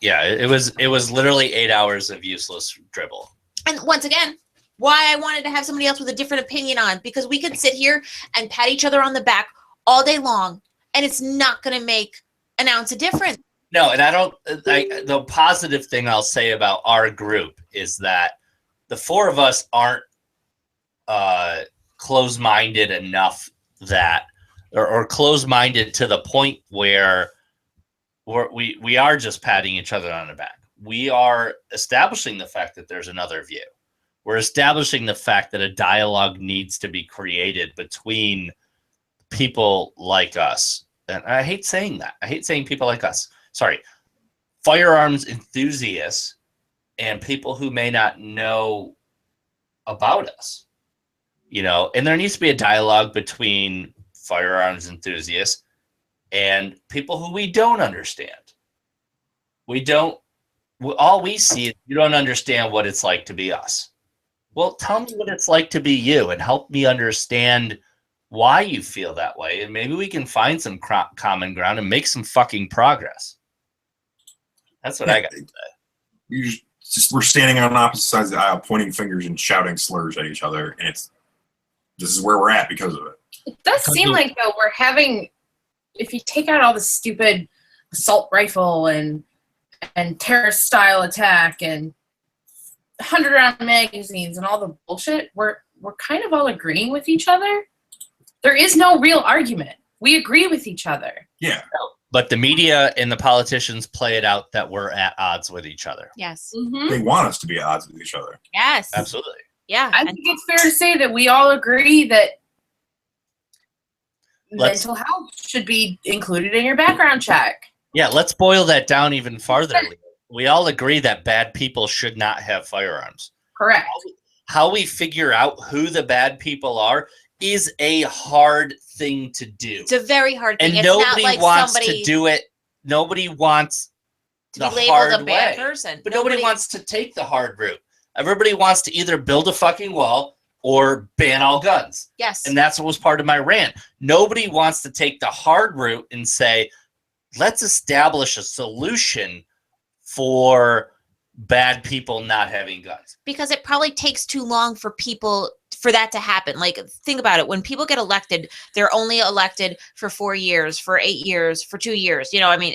Yeah, it was literally 8 hours of useless dribble. And once again, why I wanted to have somebody else with a different opinion on, because we could sit here and pat each other on the back all day long, and it's not going to make an ounce of difference. No, and the positive thing I'll say about our group is that the four of us aren't close-minded enough that, or close-minded to the point where we are just patting each other on the back. We are establishing the fact that there's another view. We're establishing the fact that a dialogue needs to be created between people like us. And I hate saying that. I hate saying people like us. Sorry. Firearms enthusiasts and people who may not know about us. You know, and there needs to be a dialogue between firearms enthusiasts and people who we don't understand. All we see is you don't understand what it's like to be us. Well, tell me what it's like to be you and help me understand why you feel that way. And maybe we can find some common ground and make some fucking progress. That's what I got to say. We're standing on opposite sides of the aisle, pointing fingers and shouting slurs at each other. And this is where we're at because of it. It does seem like, though, we're having, if you take out all the stupid assault rifle and terrorist style attack and 100-round magazines and all the bullshit, we're kind of all agreeing with each other. There is no real argument. We agree with each other. Yeah. But the media and the politicians play it out that we're at odds with each other. Yes. Mm-hmm. They want us to be at odds with each other. Yes. Absolutely. Yeah. I think it's fair to say that we all agree that mental health should be included in your background check. Yeah, let's boil that down even farther. We all agree that bad people should not have firearms. Correct. How we figure out who the bad people are is a hard thing to do. It's a very hard thing. And it's nobody not like wants somebody to do it. Nobody wants to the be labeled hard a bad way. person. But nobody wants to take the hard route. Everybody wants to either build a fucking wall or ban all guns. Yes. And that's what was part of my rant. Nobody wants to take the hard route and say, let's establish a solution for bad people not having guns. Because it probably takes too long for that to happen. Like, think about it. When people get elected, they're only elected for 4 years, for 8 years, for 2 years. You know, I mean,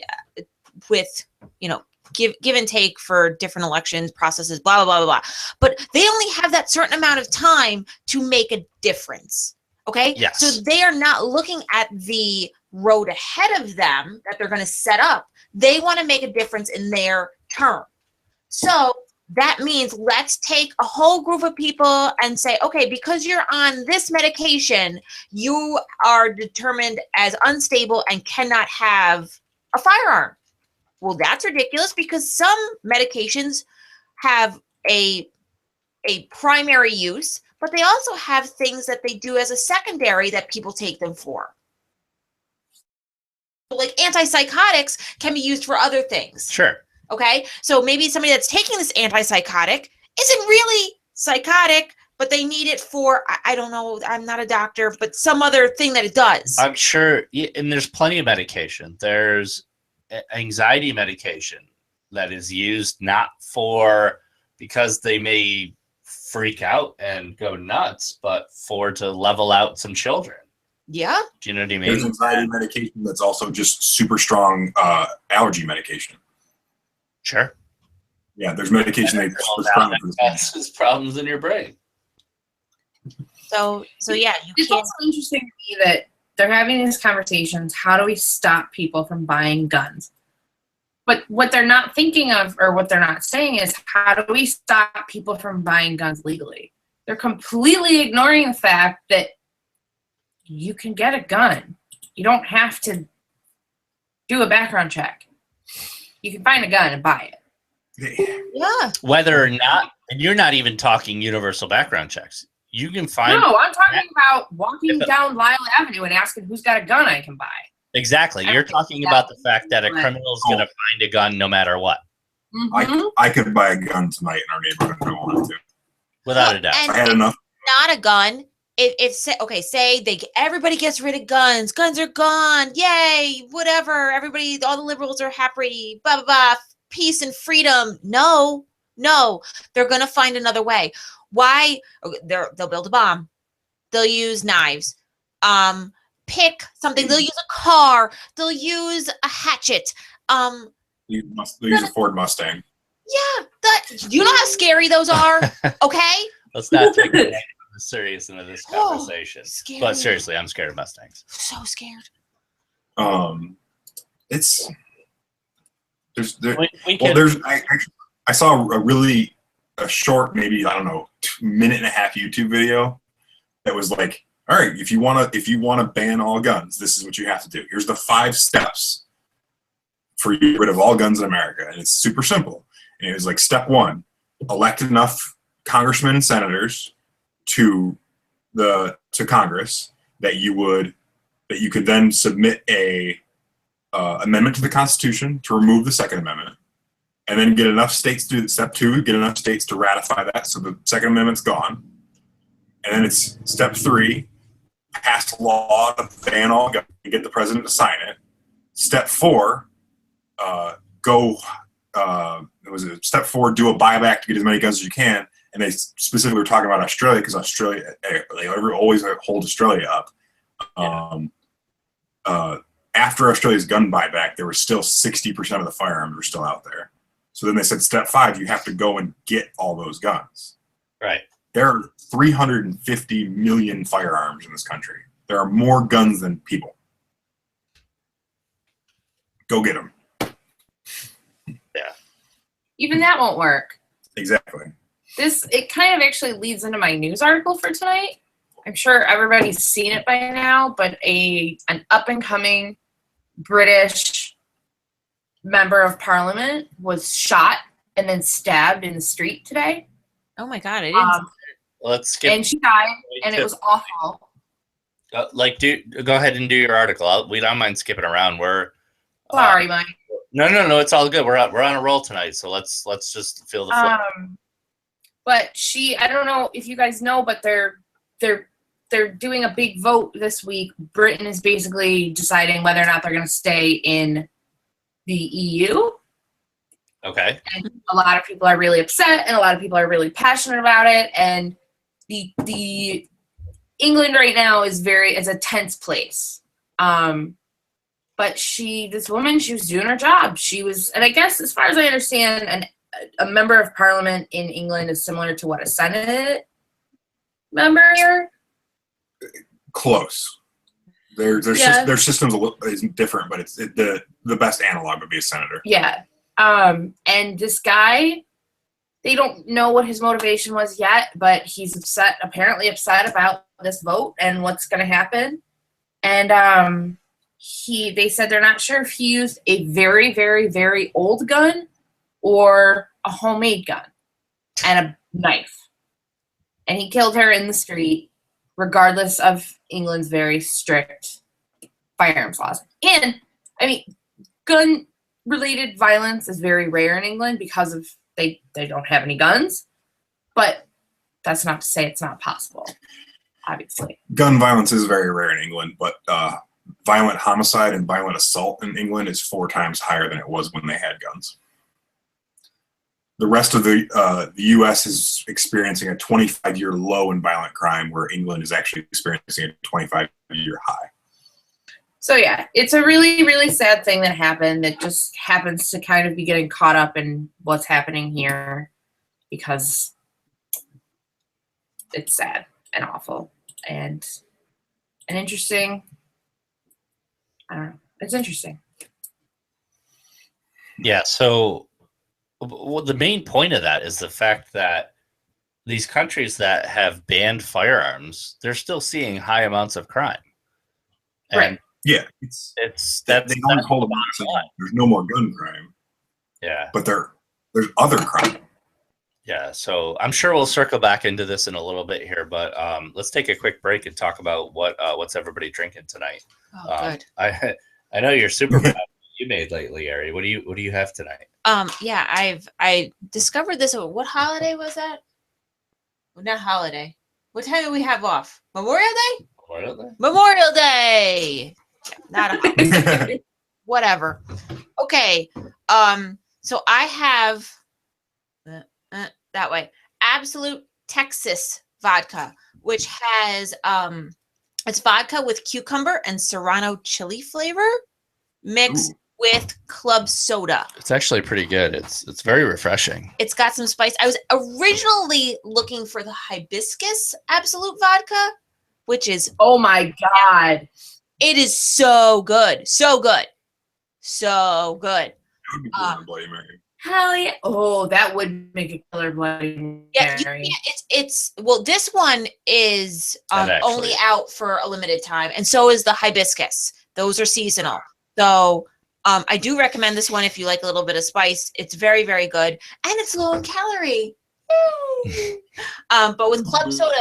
with, you know, give and take for different elections processes, blah, blah, blah, blah, blah. But they only have that certain amount of time to make a difference. Okay? Yes. So they are not looking at the road ahead of them that they're going to set up. They want to make a difference in their term. So that means let's take a whole group of people and say, okay, because you're on this medication, you are determined as unstable and cannot have a firearm. Well, that's ridiculous because some medications have a primary use, but they also have things that they do as a secondary that people take them for. Like antipsychotics can be used for other things. Sure. Okay. So maybe somebody that's taking this antipsychotic isn't really psychotic, but they need it for, I don't know, I'm not a doctor, but some other thing that it does. I'm sure. And there's plenty of medication. There's anxiety medication that is used not for because they may freak out and go nuts, but to level out some children. Yeah. Do you know what I mean? There's anxiety medication that's also just super strong allergy medication. Sure. Yeah, there's medication they prescribe for this. Causes problems in your brain. So yeah, you It's can't. also interesting to me that they're having these conversations. How do we stop people from buying guns? But what they're not thinking of, or what they're not saying, is how do we stop people from buying guns legally? They're completely ignoring the fact that you can get a gun. You don't have to do a background check. You can find a gun and buy it. Yeah. Whether or not, and you're not even talking universal background checks. You can find. No, I'm talking about walking down Lyle Avenue and asking who's got a gun I can buy. Exactly. You're talking about the fact that a criminal is going to find a gun no matter what. Mm-hmm. I could buy a gun tonight in our neighborhood if I wanted to. Without a doubt. And I had enough. not a gun. If say everybody gets rid of guns. Guns are gone. Yay! Whatever. Everybody, all the liberals are happy. Blah blah blah. Peace and freedom. No, they're gonna find another way. Why? They'll build a bomb. They'll use knives. Pick something. They'll use a car. They'll use a hatchet. They'll use a Ford Mustang. Yeah. You know how scary those are. Okay. Let's not take the serious into this conversation. Scary. But seriously, I'm scared of Mustangs. So scared. It's there's I saw a short, maybe, I don't know, 1.5 minute YouTube video that was like, all right, if you want to ban all guns, this is what you have to do. Here's the 5 steps for you to get rid of all guns in America, and it's super simple. And it was like, step 1, elect enough congressmen and senators to Congress that you could then submit a amendment to the Constitution to remove the Second Amendment, and then get enough states to step 2, get enough states to ratify that, so the Second Amendment's gone. And then it's step 3, pass a law to ban all guns and get the president to sign it. Step 4, step 4, do a buyback to get as many guns as you can. And they specifically were talking about Australia, because Australia, they always hold Australia up. After Australia's gun buyback, there was still 60% of the firearms were still out there. So then they said, step 5, you have to go and get all those guns. Right. There are 350 million firearms in this country. There are more guns than people. Go get them. Yeah. Even that won't work. Exactly. It kind of actually leads into my news article for tonight. I'm sure everybody's seen it by now, but an up-and-coming British member of parliament was shot and then stabbed in the street today. Oh my God! I didn't. Let's skip. And she died, and it was awful. Go ahead and do your article. We don't mind skipping around. Sorry, Mike. No, it's all good. We're on a roll tonight, so let's just feel the flow. But I don't know if you guys know, but they're doing a big vote this week. Britain is basically deciding whether or not they're going to stay in the EU. Okay. And a lot of people are really upset, and a lot of people are really passionate about it. And the England right now is a tense place. But this woman, she was doing her job. She was, and I guess as far as I understand, a member of parliament in England is similar to what a Senate member here. Close. Their system's is different, but it's the best analog would be a senator. Yeah. And this guy, they don't know what his motivation was yet, but he's apparently upset about this vote and what's going to happen. And they said they're not sure if he used a very, very, very old gun or a homemade gun and a knife. And he killed her in the street, regardless of England's very strict firearms laws. And, I mean, gun-related violence is very rare in England because of they don't have any guns. But that's not to say it's not possible, obviously. Gun violence is very rare in England, but violent homicide and violent assault in England is 4 times higher than it was when they had guns. the rest of the U.S. is experiencing a 25-year low in violent crime, where England is actually experiencing a 25-year high. So yeah, it's a really, really sad thing that happened. It just happens to kind of be getting caught up in what's happening here because it's sad and awful and interesting. I don't know. It's interesting. Yeah. So the main point of that is the fact that these countries that have banned firearms, they're still seeing high amounts of crime. And Right. Yeah, they always hold them on saying there's no more gun crime. Yeah. But there's other crime. Yeah, so I'm sure we'll circle back into this in a little bit here, but let's take a quick break and talk about what's everybody drinking tonight. Oh, good. I know you're super proud of what you made lately, Ari. What do you have tonight? Yeah, I discovered this. What holiday was that? Well, not holiday. What time do we have off? Memorial Day? Memorial Day? Memorial Day. Not a holiday. Whatever. Okay. So I have that way Absolute Texas vodka, which has it's vodka with cucumber and serrano chili flavor mixed with club soda. It's actually pretty good. It's very refreshing. It's got some spice. I was originally looking for the hibiscus Absolute vodka, which is Oh my God. it is so good. So good. So good. That would be good in Bloody Mary. Hell yeah. Oh, that would make a killer Bloody Yeah, Mary. it's well, this one is And actually- only out for a limited time, and so is the hibiscus. Those are seasonal. So I do recommend this one if you like a little bit of spice. It's very, very good, and it's low in calorie. Yay. But with club soda,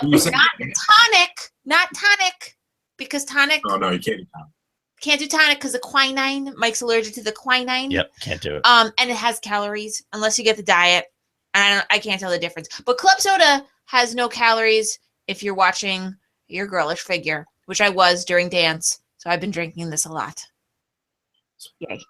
not tonic, because tonic Oh no, you can't do that. can't do tonic because the quinine. Mike's allergic to the quinine. Yep, can't do it. And it has calories unless you get the diet. And I can't tell the difference. But club soda has no calories if you're watching your girlish figure, which I was during dance. So I've been drinking this a lot. Yay.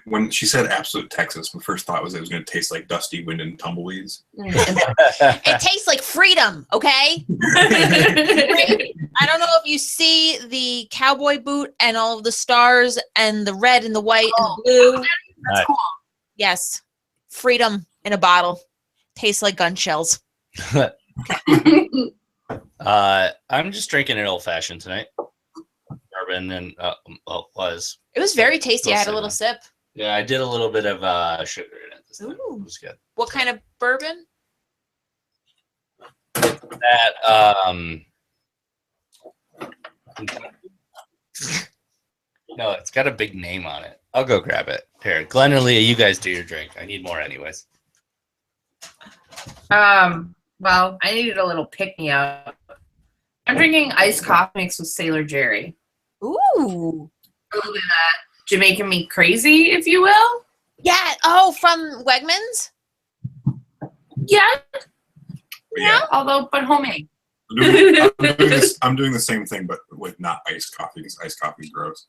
When she said Absolute Texas, my first thought was it was going to taste like Dusty Wind and Tumbleweeds. It tastes like freedom, okay? I don't know if you see the cowboy boot and all of the stars and the red and the white and the blue. That's cool. Yes. Freedom in a bottle. Tastes like gun shells. I'm just drinking an old fashioned tonight. Bourbon and was. It was very tasty. I had a Listen. little sip. Yeah, I did a little bit of sugar in it this time. Ooh. It was good. What kind of bourbon? That no, it's got a big name on it. I'll go grab it. Here, Glenn or Leah, you guys do your drink. I need more anyways. Well, I needed a little pick me up. I'm drinking iced coffee mixed with Sailor Jerry. Ooh. A little bit of that Jamaican me crazy, if you will. Yeah. Oh, from Wegmans? Yeah. But yeah, But homemade. I'm doing the same thing, but with not iced coffee, because iced coffee is gross.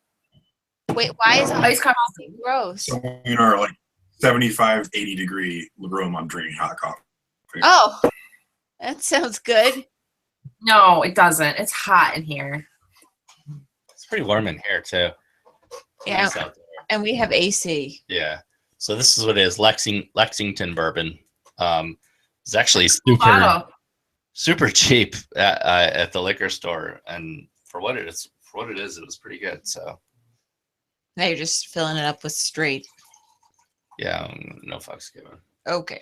Wait, why is Iced coffee. gross? So in our like 75, 80 degree room, I'm drinking hot coffee. Oh, that sounds good. No, it doesn't. It's hot in here. It's pretty warm in here too. Yeah. Nice out there. And we have AC. Yeah. So this is what it is. Lexington bourbon. It's actually Bottle. super cheap at the liquor store, and for what it is, it was pretty good. So Now you're just filling it up with straight. yeah, no fucks given. Okay.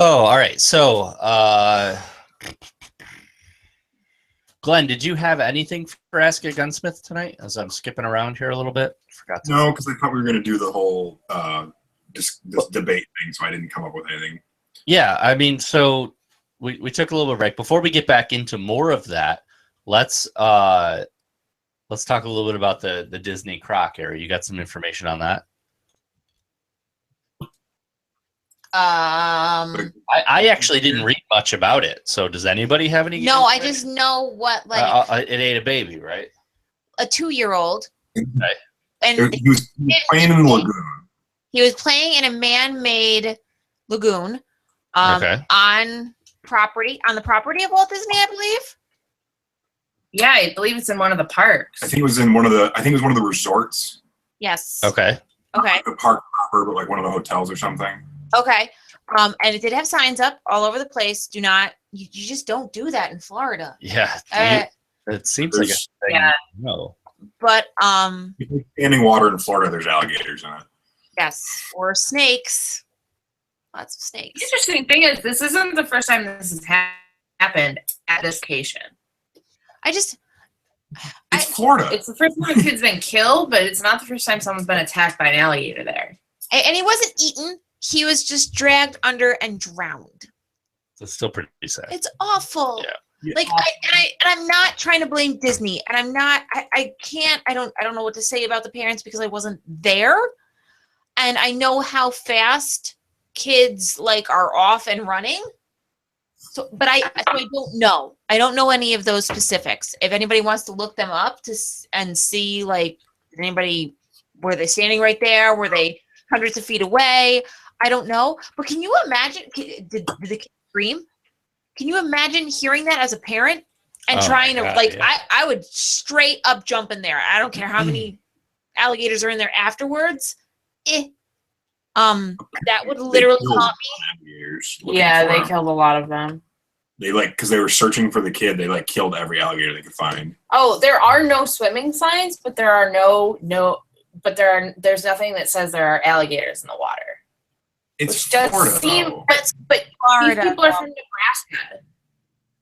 Oh, all right. So, Glenn, did you have anything for Ask a Gunsmith tonight? As I'm skipping around here a little bit, forgot to. No, because I thought we were going to do the whole this debate thing, so I didn't come up with anything. Yeah, I mean, so we took a little bit break. Before we get back into more of that, let's talk a little bit about the Disney Croc area. You got some information on that? I actually didn't read much about it. So does anybody have any? No, I just know what, like, it ate a baby, right? a 2-year-old Okay. and He was playing in the lagoon. he was playing in a man-made lagoon Okay. on the property of Walt Disney, I believe. Yeah, I believe it's in one of the parks. I think it was one of the resorts. Yes. Okay. Okay. Not like the park proper, but like one of the hotels or something. Okay. And it did have signs up all over the place. Do not, you just don't do that in Florida. Yeah. It seems like a There's- thing. Yeah. No. But Standing water in Florida, there's alligators in it. yes, or snakes. Lots of The snakes. interesting thing is, this isn't the first time this has happened at this location. I just, It's Florida. It's the first time a kid's been killed, but it's not the first time someone's been attacked by an alligator there. and he wasn't eaten. He was just dragged under and drowned. It's still pretty sad. It's awful. Yeah. Yeah. Like I'm not trying to blame Disney, and I'm not. I can't. I don't know what to say about the parents because I wasn't there, and I know how fast kids like are off and running. So I don't know. I don't know any of those specifics. If anybody wants to look them up and see, like, anybody, were they standing right there? Were they hundreds of feet away? I don't know. But can you imagine? Did the kid scream? Can you imagine hearing that as a parent and Oh trying my to, God, like, yeah. I would straight up jump in there. I don't care how many alligators are in there afterwards. That would literally killed haunt me. alligators looking Yeah, for they him. killed a lot of them. They because they were searching for the kid. They killed every alligator they could find. Oh, there are no swimming signs, but there's nothing that says there are alligators in the water. It's Which does Florida, seem, though. but Florida. these people are from Nebraska.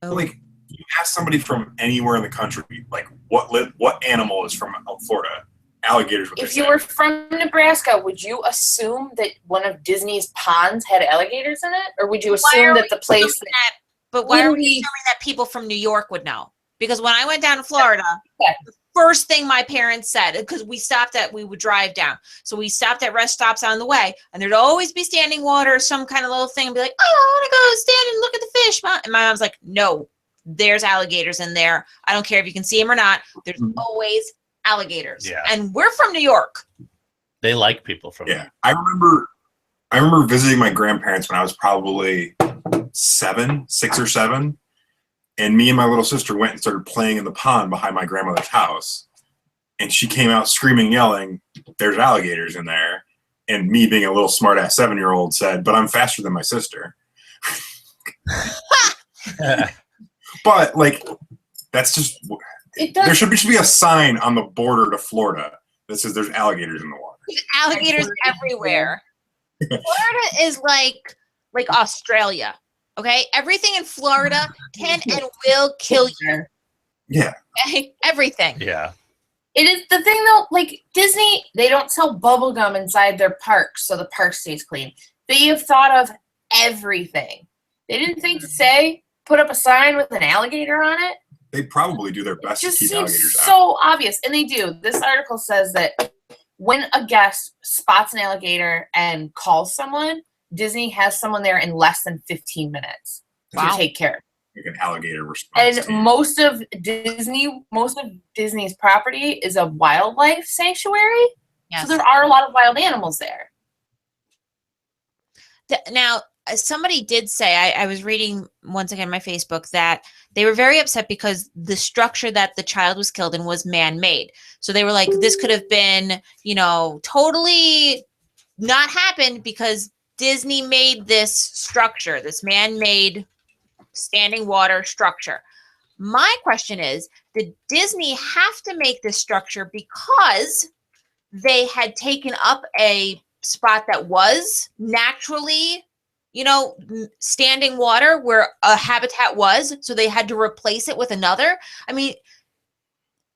Like, you ask somebody from anywhere in the country, like, what animal is from Florida? Alligators. What If they you say. were from Nebraska, would you assume that one of Disney's ponds had alligators in it, or would you Why assume are that we the place assuming that? But why are we Wouldn't we- assuming that people from New York would know? Because when I went down to Florida, Yeah. the first thing my parents said, because we would drive down. So we stopped at rest stops on the way, and there'd always be standing water or some kind of little thing and be like, oh, I want to go stand and look at the fish. And my mom's like, no, there's alligators in there. I don't care if you can see them or not. There's always alligators. Yeah. And we're from New York. They like people from Yeah, I remember visiting my grandparents when I was probably 6 or 7, and me and my little sister went and started playing in the pond behind my grandmother's house, and she came out screaming, yelling, "There's alligators in there!" And me, being a little smart-ass 7-year-old, said, "But I'm faster than my sister." But that's just it there does. should be a sign on the border to Florida that says there's alligators in the water. There's alligators everywhere. Florida is like Australia. Okay, everything in Florida can and will kill you. Yeah. Okay? Everything. Yeah. It is the thing though, like Disney, they don't sell bubble gum inside their parks so the park stays clean. They have thought of everything. They didn't think to say, put up a sign with an alligator on it. They probably do their It best to just keep seems alligators out. so obvious. And they do. This article says that when a guest spots an alligator and calls someone, Disney has someone there in less than 15 minutes Wow. to take care of it. Like an alligator response. And team. most of Disney's property is a wildlife sanctuary. Yes. So there are a lot of wild animals there. Now, somebody did say, I was reading once again my Facebook, that they were very upset because the structure that the child was killed in was man-made. So they were like, this could have been, totally not happened because Disney made this structure, this man-made standing water structure. My question is, did Disney have to make this structure because they had taken up a spot that was naturally, standing water where a habitat was, so they had to replace it with another? I mean,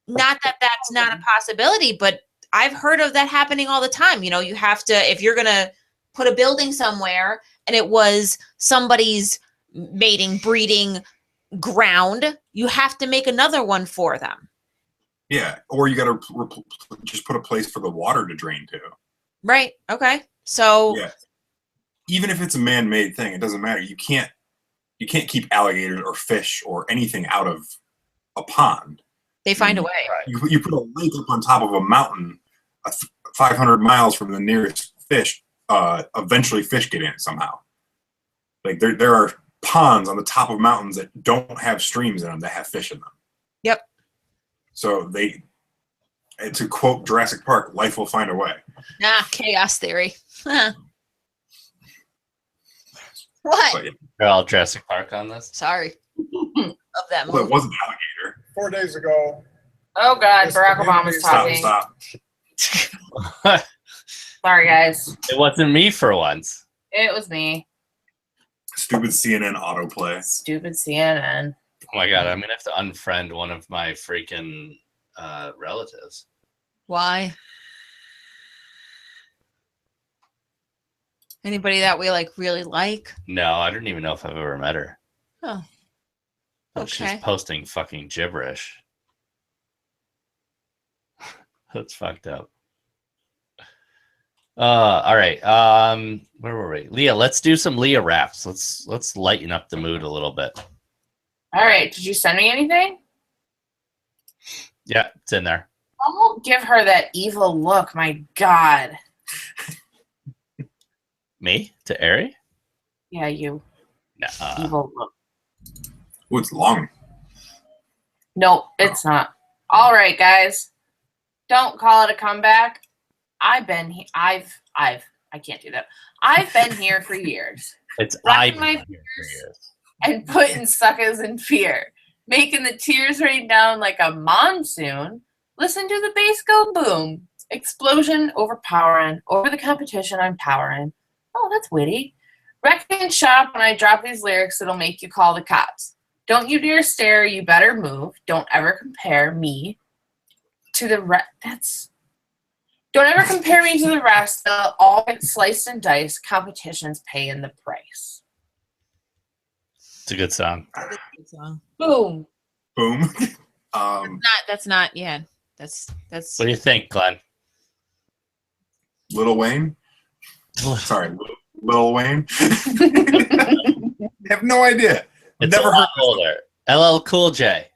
not that that's not a possibility, but I've heard of that happening all the time. You have to, if you're going to put a building somewhere and it was somebody's mating, breeding ground, you have to make another one for them. Yeah, or you got to just put a place for the water to drain to. Right. Okay. So Yeah. Even if it's a man-made thing, it doesn't matter. You can't keep alligators or fish or anything out of a pond. they find a way. Right. You put a lake up on top of a mountain 500 miles from the nearest fish, eventually fish get in somehow. Like there are ponds on the top of mountains that don't have streams in them that have fish in them. Yep. So to quote Jurassic Park, life will find a way. Chaos theory. What? But, yeah. They're all Jurassic Park on this. Sorry. Of that Well, it movie. was an alligator. 4 days ago. Oh God, This Barack community- Obama's talking. Stop. Sorry, guys. It wasn't me for once. It was me. Stupid CNN autoplay. Stupid CNN. Oh my god, I'm gonna have to unfriend one of my freaking relatives. Why? Anybody that we like really like? No, I don't even know if I've ever met her. Oh. But Okay. she's posting fucking gibberish. That's fucked up. All right. Where were we? Leah, let's do some Leah raps. Let's lighten up the mood a little bit. All right. Did you send me anything? Yeah, it's in there. Don't give her that evil look. My God. Me? To Ari? Yeah, you Nah. evil look. Oh, it's long. No, it's not. All right, guys. Don't call it a comeback. I've been here. I can't do that. I've been here for years It's Rocking I've my been here for years. and putting suckers in fear, making the tears rain down like a monsoon. Listen to the bass go boom. Explosion overpowering. Over the competition, I'm towering. Oh, that's witty. Wrecking shop when I drop these lyrics, it'll make you call the cops. Don't you dare stare, you better move. Don't ever compare me to the rest. Don't ever compare me to the rest. They'll all get sliced and diced. Competition's paying the price. It's a good song. Boom. Boom. That's not, yeah. That's What do you think, Glenn? Lil Wayne. Sorry, Lil Wayne. I have no idea. It's Never a heard lot older. LL Cool J.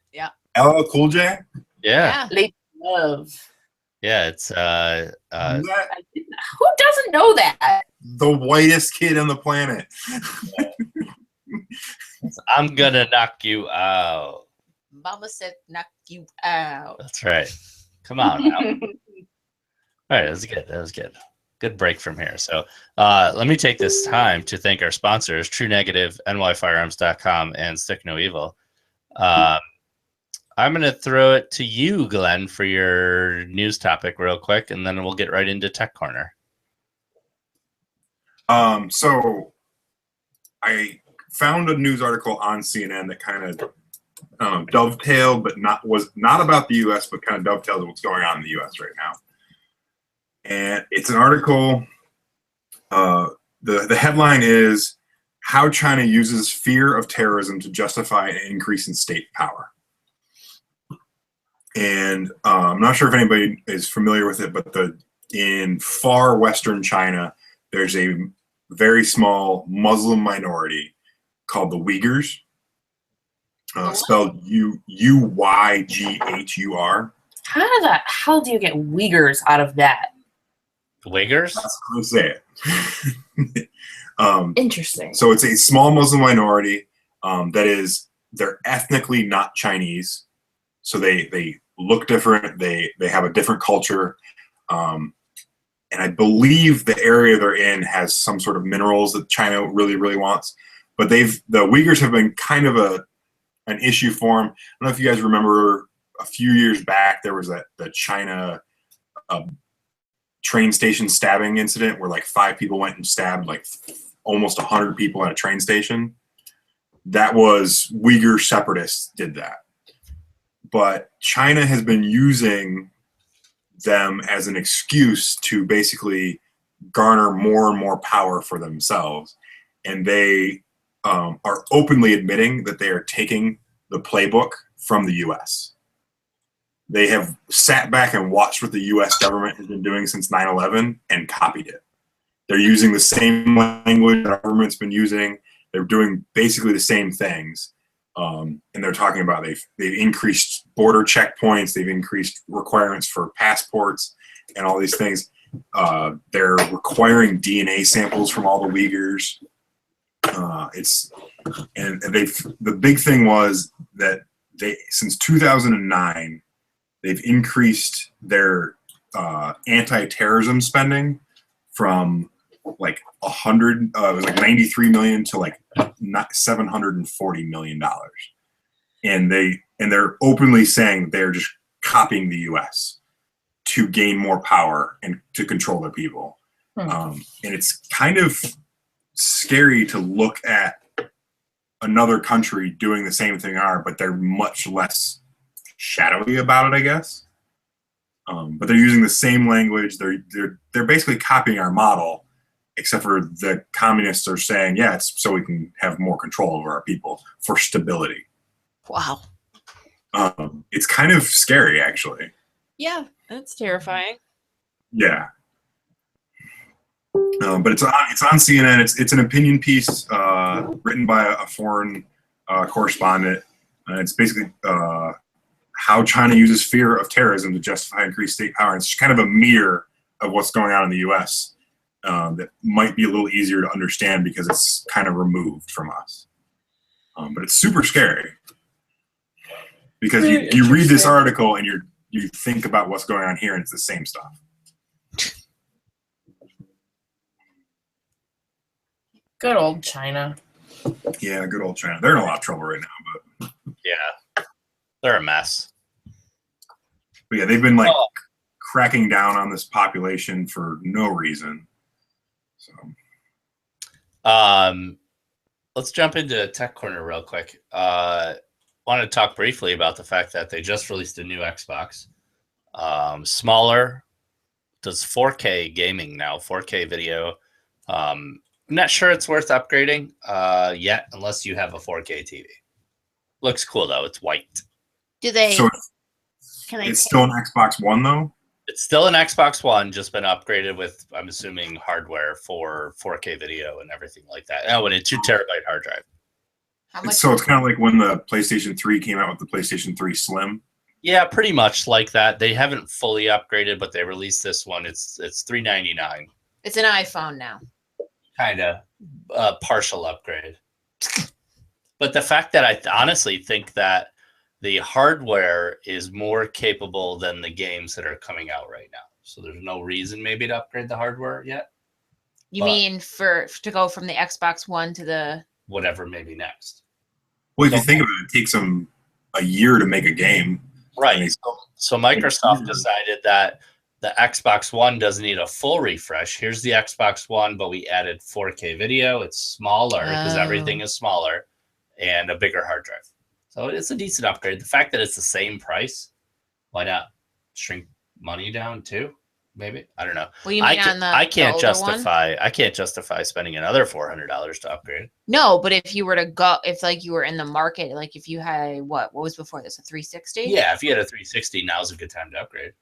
LL Cool J. Yeah. Late love. Yeah, it's That- Who doesn't know that? the whitest kid on the planet. I'm gonna knock you out. Mama said knock you out. That's right. Come on now. All right, that was good. That was good. Good break from here. So let me take this time to thank our sponsors, True Negative, nyfirearms.com, and Stick No Evil. I'm going to throw it to you, Glenn, for your news topic real quick, and then we'll get right into Tech Corner. So I found a news article on CNN that kind of dovetailed, but was not about the U.S., but kind of dovetailed what's going on in the U.S. right now. And it's an article. The headline is "How China Uses Fear of Terrorism to Justify an Increase in State Power." And I'm not sure if anybody is familiar with it, but in far western China, there's a very small Muslim minority called the Uyghurs, spelled Uyghur. How the hell do you get Uyghurs out of that? Uyghurs? That's how to say it. Interesting. So it's a small Muslim minority they're ethnically not Chinese, so they look different. They have a different culture, and I believe the area they're in has some sort of minerals that China really, really wants. But the Uyghurs have been kind of an issue for them. I don't know if you guys remember a few years back there was the China train station stabbing incident where like 5 people went and stabbed like almost 100 people at a train station. That was Uyghur separatists did that. But China has been using them as an excuse to basically garner more and more power for themselves. And they are openly admitting that they are taking the playbook from the U.S. They have sat back and watched what the U.S. government has been doing since 9/11 and copied it. They're using the same language that our government's been using. They're doing basically the same things. And they're talking about they've increased border checkpoints. They've increased requirements for passports. and all these things. They're requiring DNA samples from all the Uyghurs. The big thing was that since 2009, they've increased their anti-terrorism spending from like 93 million to like $740 million, and they're openly saying they're just copying the U.S. to gain more power and to control their people. And it's kind of scary to look at another country doing the same thing but they're much less shadowy about it, I guess. But they're using the same language. They're basically copying our model, except for the communists are saying, yeah, it's so we can have more control over our people for stability. Wow. It's kind of scary, actually. Yeah, that's terrifying. Yeah. But it's on CNN. It's an opinion piece written by a foreign correspondent. It's basically how China uses fear of terrorism to justify increased state power. And it's kind of a mirror of what's going on in the U.S. That might be a little easier to understand because it's kind of removed from us. But it's super scary because you read this article and you think about what's going on here, and it's the same stuff. Good old China. Yeah, good old China. They're in a lot of trouble right now, but Yeah, they're a mess. yeah, they've been like cracking down on this population for no reason. So, let's jump into Tech Corner real quick. Want to talk briefly about the fact that they just released a new Xbox, smaller, does 4K gaming now, 4K video. I'm not sure it's worth upgrading yet, unless you have a 4K TV. Looks cool though. It's white. Do they? So it's still an Xbox One though? It's still an Xbox One, just been upgraded with, I'm assuming, hardware for 4K video and everything like that. Oh, and a 2 terabyte hard drive. How much? So it's kind of like when the PlayStation 3 came out with the PlayStation 3 Slim. Yeah, pretty much like that. They haven't fully upgraded, but they released this one. It's $399. It's an iPhone now. Kind of partial upgrade. But the fact that I honestly think that the hardware is more capable than the games that are coming out right now. So there's no reason maybe to upgrade the hardware yet. You mean to go from the Xbox One to the whatever maybe next. Well, if you think of it, it takes them a year to make a game. Right. So Microsoft decided that the Xbox One doesn't need a full refresh. Here's the Xbox One, but we added 4K video. It's smaller because everything is smaller, and a bigger hard drive. So it's a decent upgrade. The fact that it's the same price, why not shrink money down too? Maybe, I don't know. Well, you mean I can't older justify. one? I can't justify spending another $400 to upgrade. No, but if you were to go, if like you were in the market, like if you had what was before this, a 360? Yeah, if you had a 360, now's a good time to upgrade.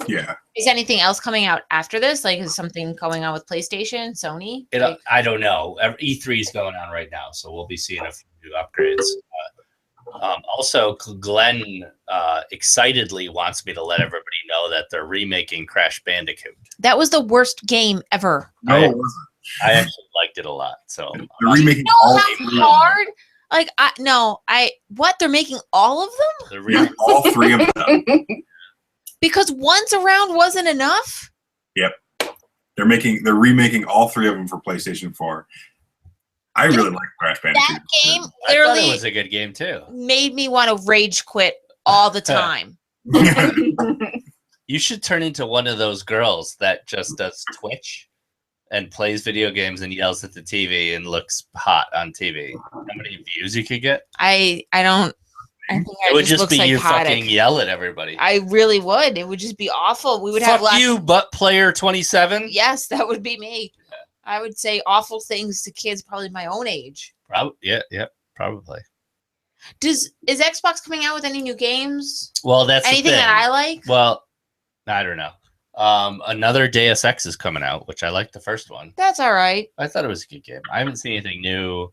Yeah. Is anything else coming out after this? Like, is something going on with PlayStation, Sony? I don't know. E3 is going on right now, so we'll be seeing a few new upgrades. Also, Glenn excitedly wants me to let everybody know that they're remaking Crash Bandicoot. That was the worst game ever. No, it wasn't. I actually liked it a lot. So They're remaking all three. Hard. Like they're making all of them? they're remaking All three of them. Because once around wasn't enough? Yep. They're remaking all three of them for PlayStation 4. I really like Crash Bandicoot. That game I thought literally it was a good game too. made me want to rage quit all the time. You should turn into one of those girls that just does Twitch and plays video games and yells at the TV and looks hot on TV. How many views you could get? I think It would just look be you psychotic. fucking yell at everybody. I really would. It would just be awful. We would have Fuck less. you, butt player 27. Yes, that would be me. I would say awful things to kids probably my own age. Yeah, probably. Is Xbox coming out with any new games? Well, that's Anything the thing. that I like? Well, I don't know. Another Deus Ex is coming out, which I liked the first one. That's all right. I thought it was a good game. I haven't seen anything new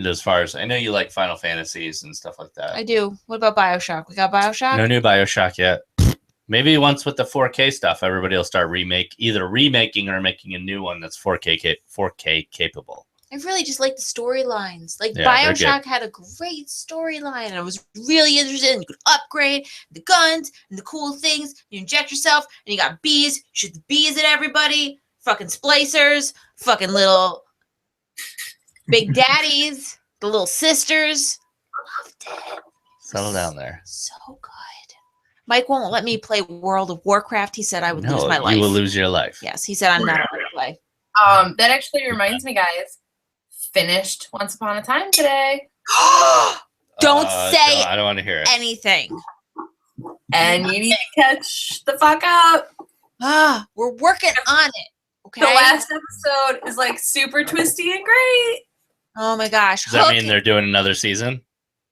as far as I know. You like Final Fantasies and stuff like that. I do. What about BioShock? We got BioShock? No new BioShock yet. Maybe once with the 4K stuff, everybody will start either remaking or making a new one that's 4K capable. I really just like the storylines. Like Yeah, BioShock had a great storyline, and I was really interested. And you could upgrade the guns and the cool things. You inject yourself, and you got bees. Shoot the bees at everybody. Fucking splicers. Fucking little big daddies. The little sisters. Loved it. Settle down there. So good. Mike won't let me play World of Warcraft. He said I would lose my life. You will lose your life. Yes, he said I'm not allowed to play. That actually reminds me, guys. Finished Once Upon a Time today. Don't say I don't want to hear it. anything. And you need to catch the fuck up. We're working on it. Okay. The last episode is like super twisty and great. Oh my gosh. Does that mean they're doing another season?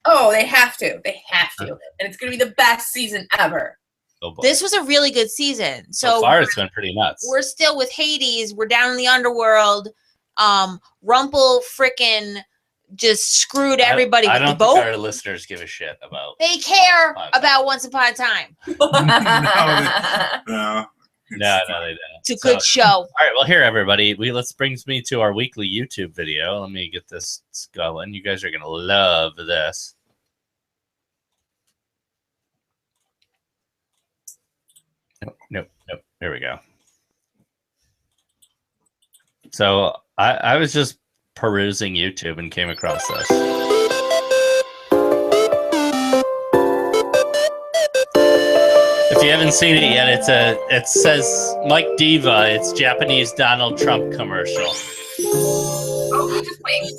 Oh, they have to. They have to. And it's going to be the best season ever. Oh boy. This was a really good season. So far, it's been pretty nuts. We're still with Hades. We're down in the underworld. Rumple frickin' just screwed everybody with the boat. I don't think our listeners give a shit about. They care about Once Upon a Time. No. No, they don't. It's a good show. All right, well, here, everybody. Let's brings me to our weekly YouTube video. Let me get this going. You guys are gonna love this. Nope. Here we go. So I was just perusing YouTube and came across this. If you haven't seen it yet, it says Mike Diva. It's Japanese Donald Trump commercial. Oh, just wait.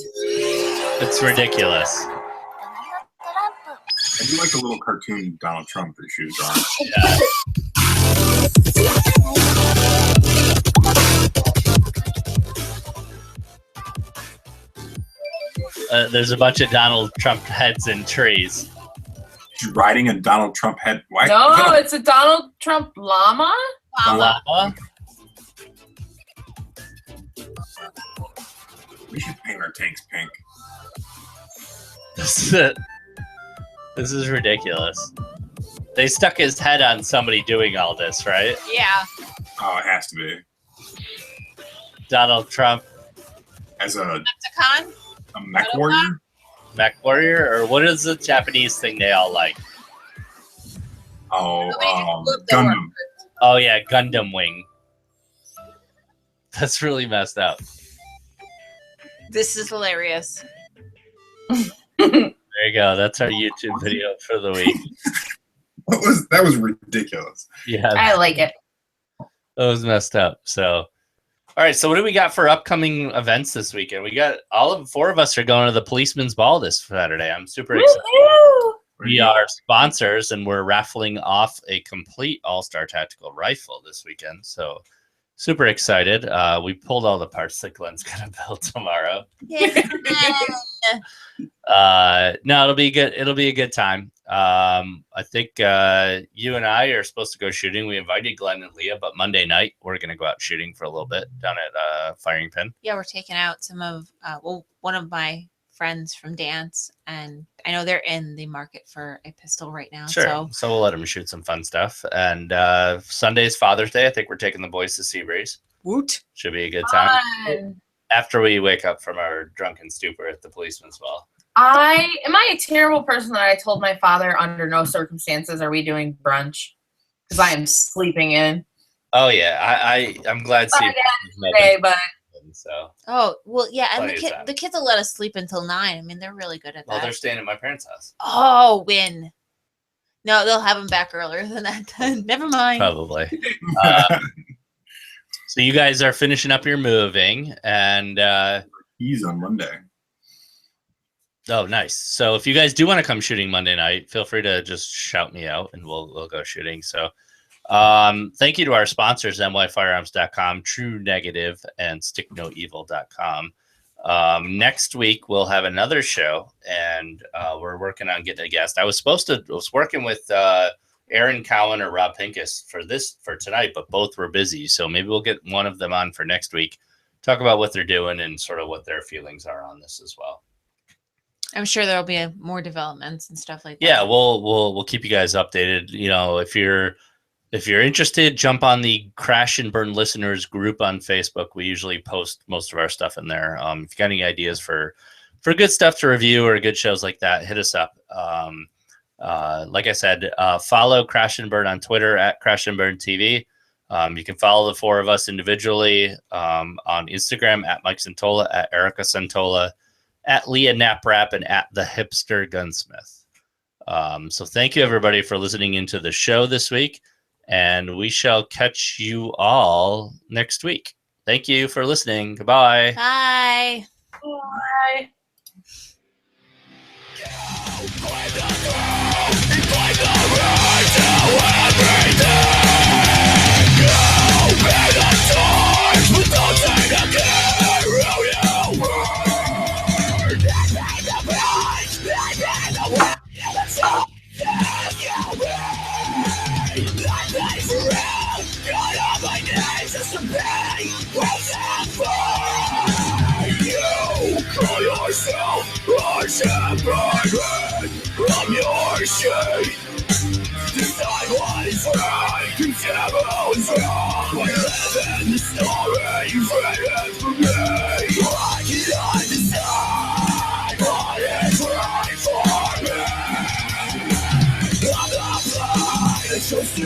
It's ridiculous. I do like the little cartoon Donald Trump issues on. Yeah. There's a bunch of Donald Trump heads in trees. She's riding a Donald Trump head. What? No, it's a Donald Trump llama. Llama? We should paint our tanks pink. This is ridiculous. They stuck his head on somebody doing all this, right? Yeah. Oh, it has to be. Donald Trump As a Lexicon? mech warrior? Mech warrior? Or what is the Japanese thing they all like? Oh, Nobody Gundam. Oh, yeah, Gundam Wing. That's really messed up. This is hilarious. There you go. That's our YouTube video for the week. That was ridiculous. Yeah, I like it. that was messed up. So, all right. So, what do we got for upcoming events this weekend? We got four of us are going to the Policeman's Ball this Saturday. I'm super excited. Woo-hoo! We are sponsors, and we're raffling off a complete all-star tactical rifle this weekend. So, super excited. We pulled all the parts that Glenn's gonna build tomorrow. Yeah. No, it'll be good. It'll be a good time. I think you and I are supposed to go shooting. We invited Glenn and Leah, but Monday night we're gonna go out shooting for a little bit down at Firing Pin. Yeah, we're taking out some of one of my friends from dance, and I know they're in the market for a pistol right now. Sure. So we'll let them shoot some fun stuff. And Sunday's Father's Day. I think we're taking the boys to Seabreeze. Woot. Should be a good time. Fun. After we wake up from our drunken stupor at the Policeman's Ball. Am I a terrible person that I told my father under no circumstances are we doing brunch? Because I am sleeping in. Oh yeah, I'm glad Sorry, Seabreeze. Today, but Oh well, yeah, and Plenty of time. the kids will let us sleep until 9. I mean, they're really good at Well, that. they're staying at my parents' house. Oh, win. No, they'll have them back earlier than that. Never mind. Probably. So you guys are finishing up your moving, and He's on Monday. oh, nice. So if you guys do want to come shooting Monday night, feel free to just shout me out, and we'll go shooting. So thank you to our sponsors, nyfirearms.com, True Negative, and sticknoevil.com. Next week we'll have another show, and we're working on getting a guest. I was working with Aaron Cowan or Rob Pincus for tonight, but both were busy. So maybe we'll get one of them on for next week, talk about what they're doing and sort of what their feelings are on this as well. I'm sure there'll be more developments and stuff like that. Yeah, we'll keep you guys updated. You know, if you're if you're interested, jump on the Crash and Burn listeners group on Facebook. We usually post most of our stuff in there. If you got any ideas for good stuff to review or good shows like that, hit us up. Like I said, follow Crash and Burn on Twitter at Crash and Burn TV. You can follow the four of us individually on Instagram at Mike Santola, at Erica Santola, at Leah Knaprap, and at the Hipster Gunsmith. So thank you everybody for listening into the show this week, and we shall catch you all next week. Thank you for listening. Goodbye. Bye. Bye. Call yourself a champion from your shade. Decide what is right, consider what is wrong. I live in the story written for me. Why can I decide what is right for me? I'm not blind, I chose to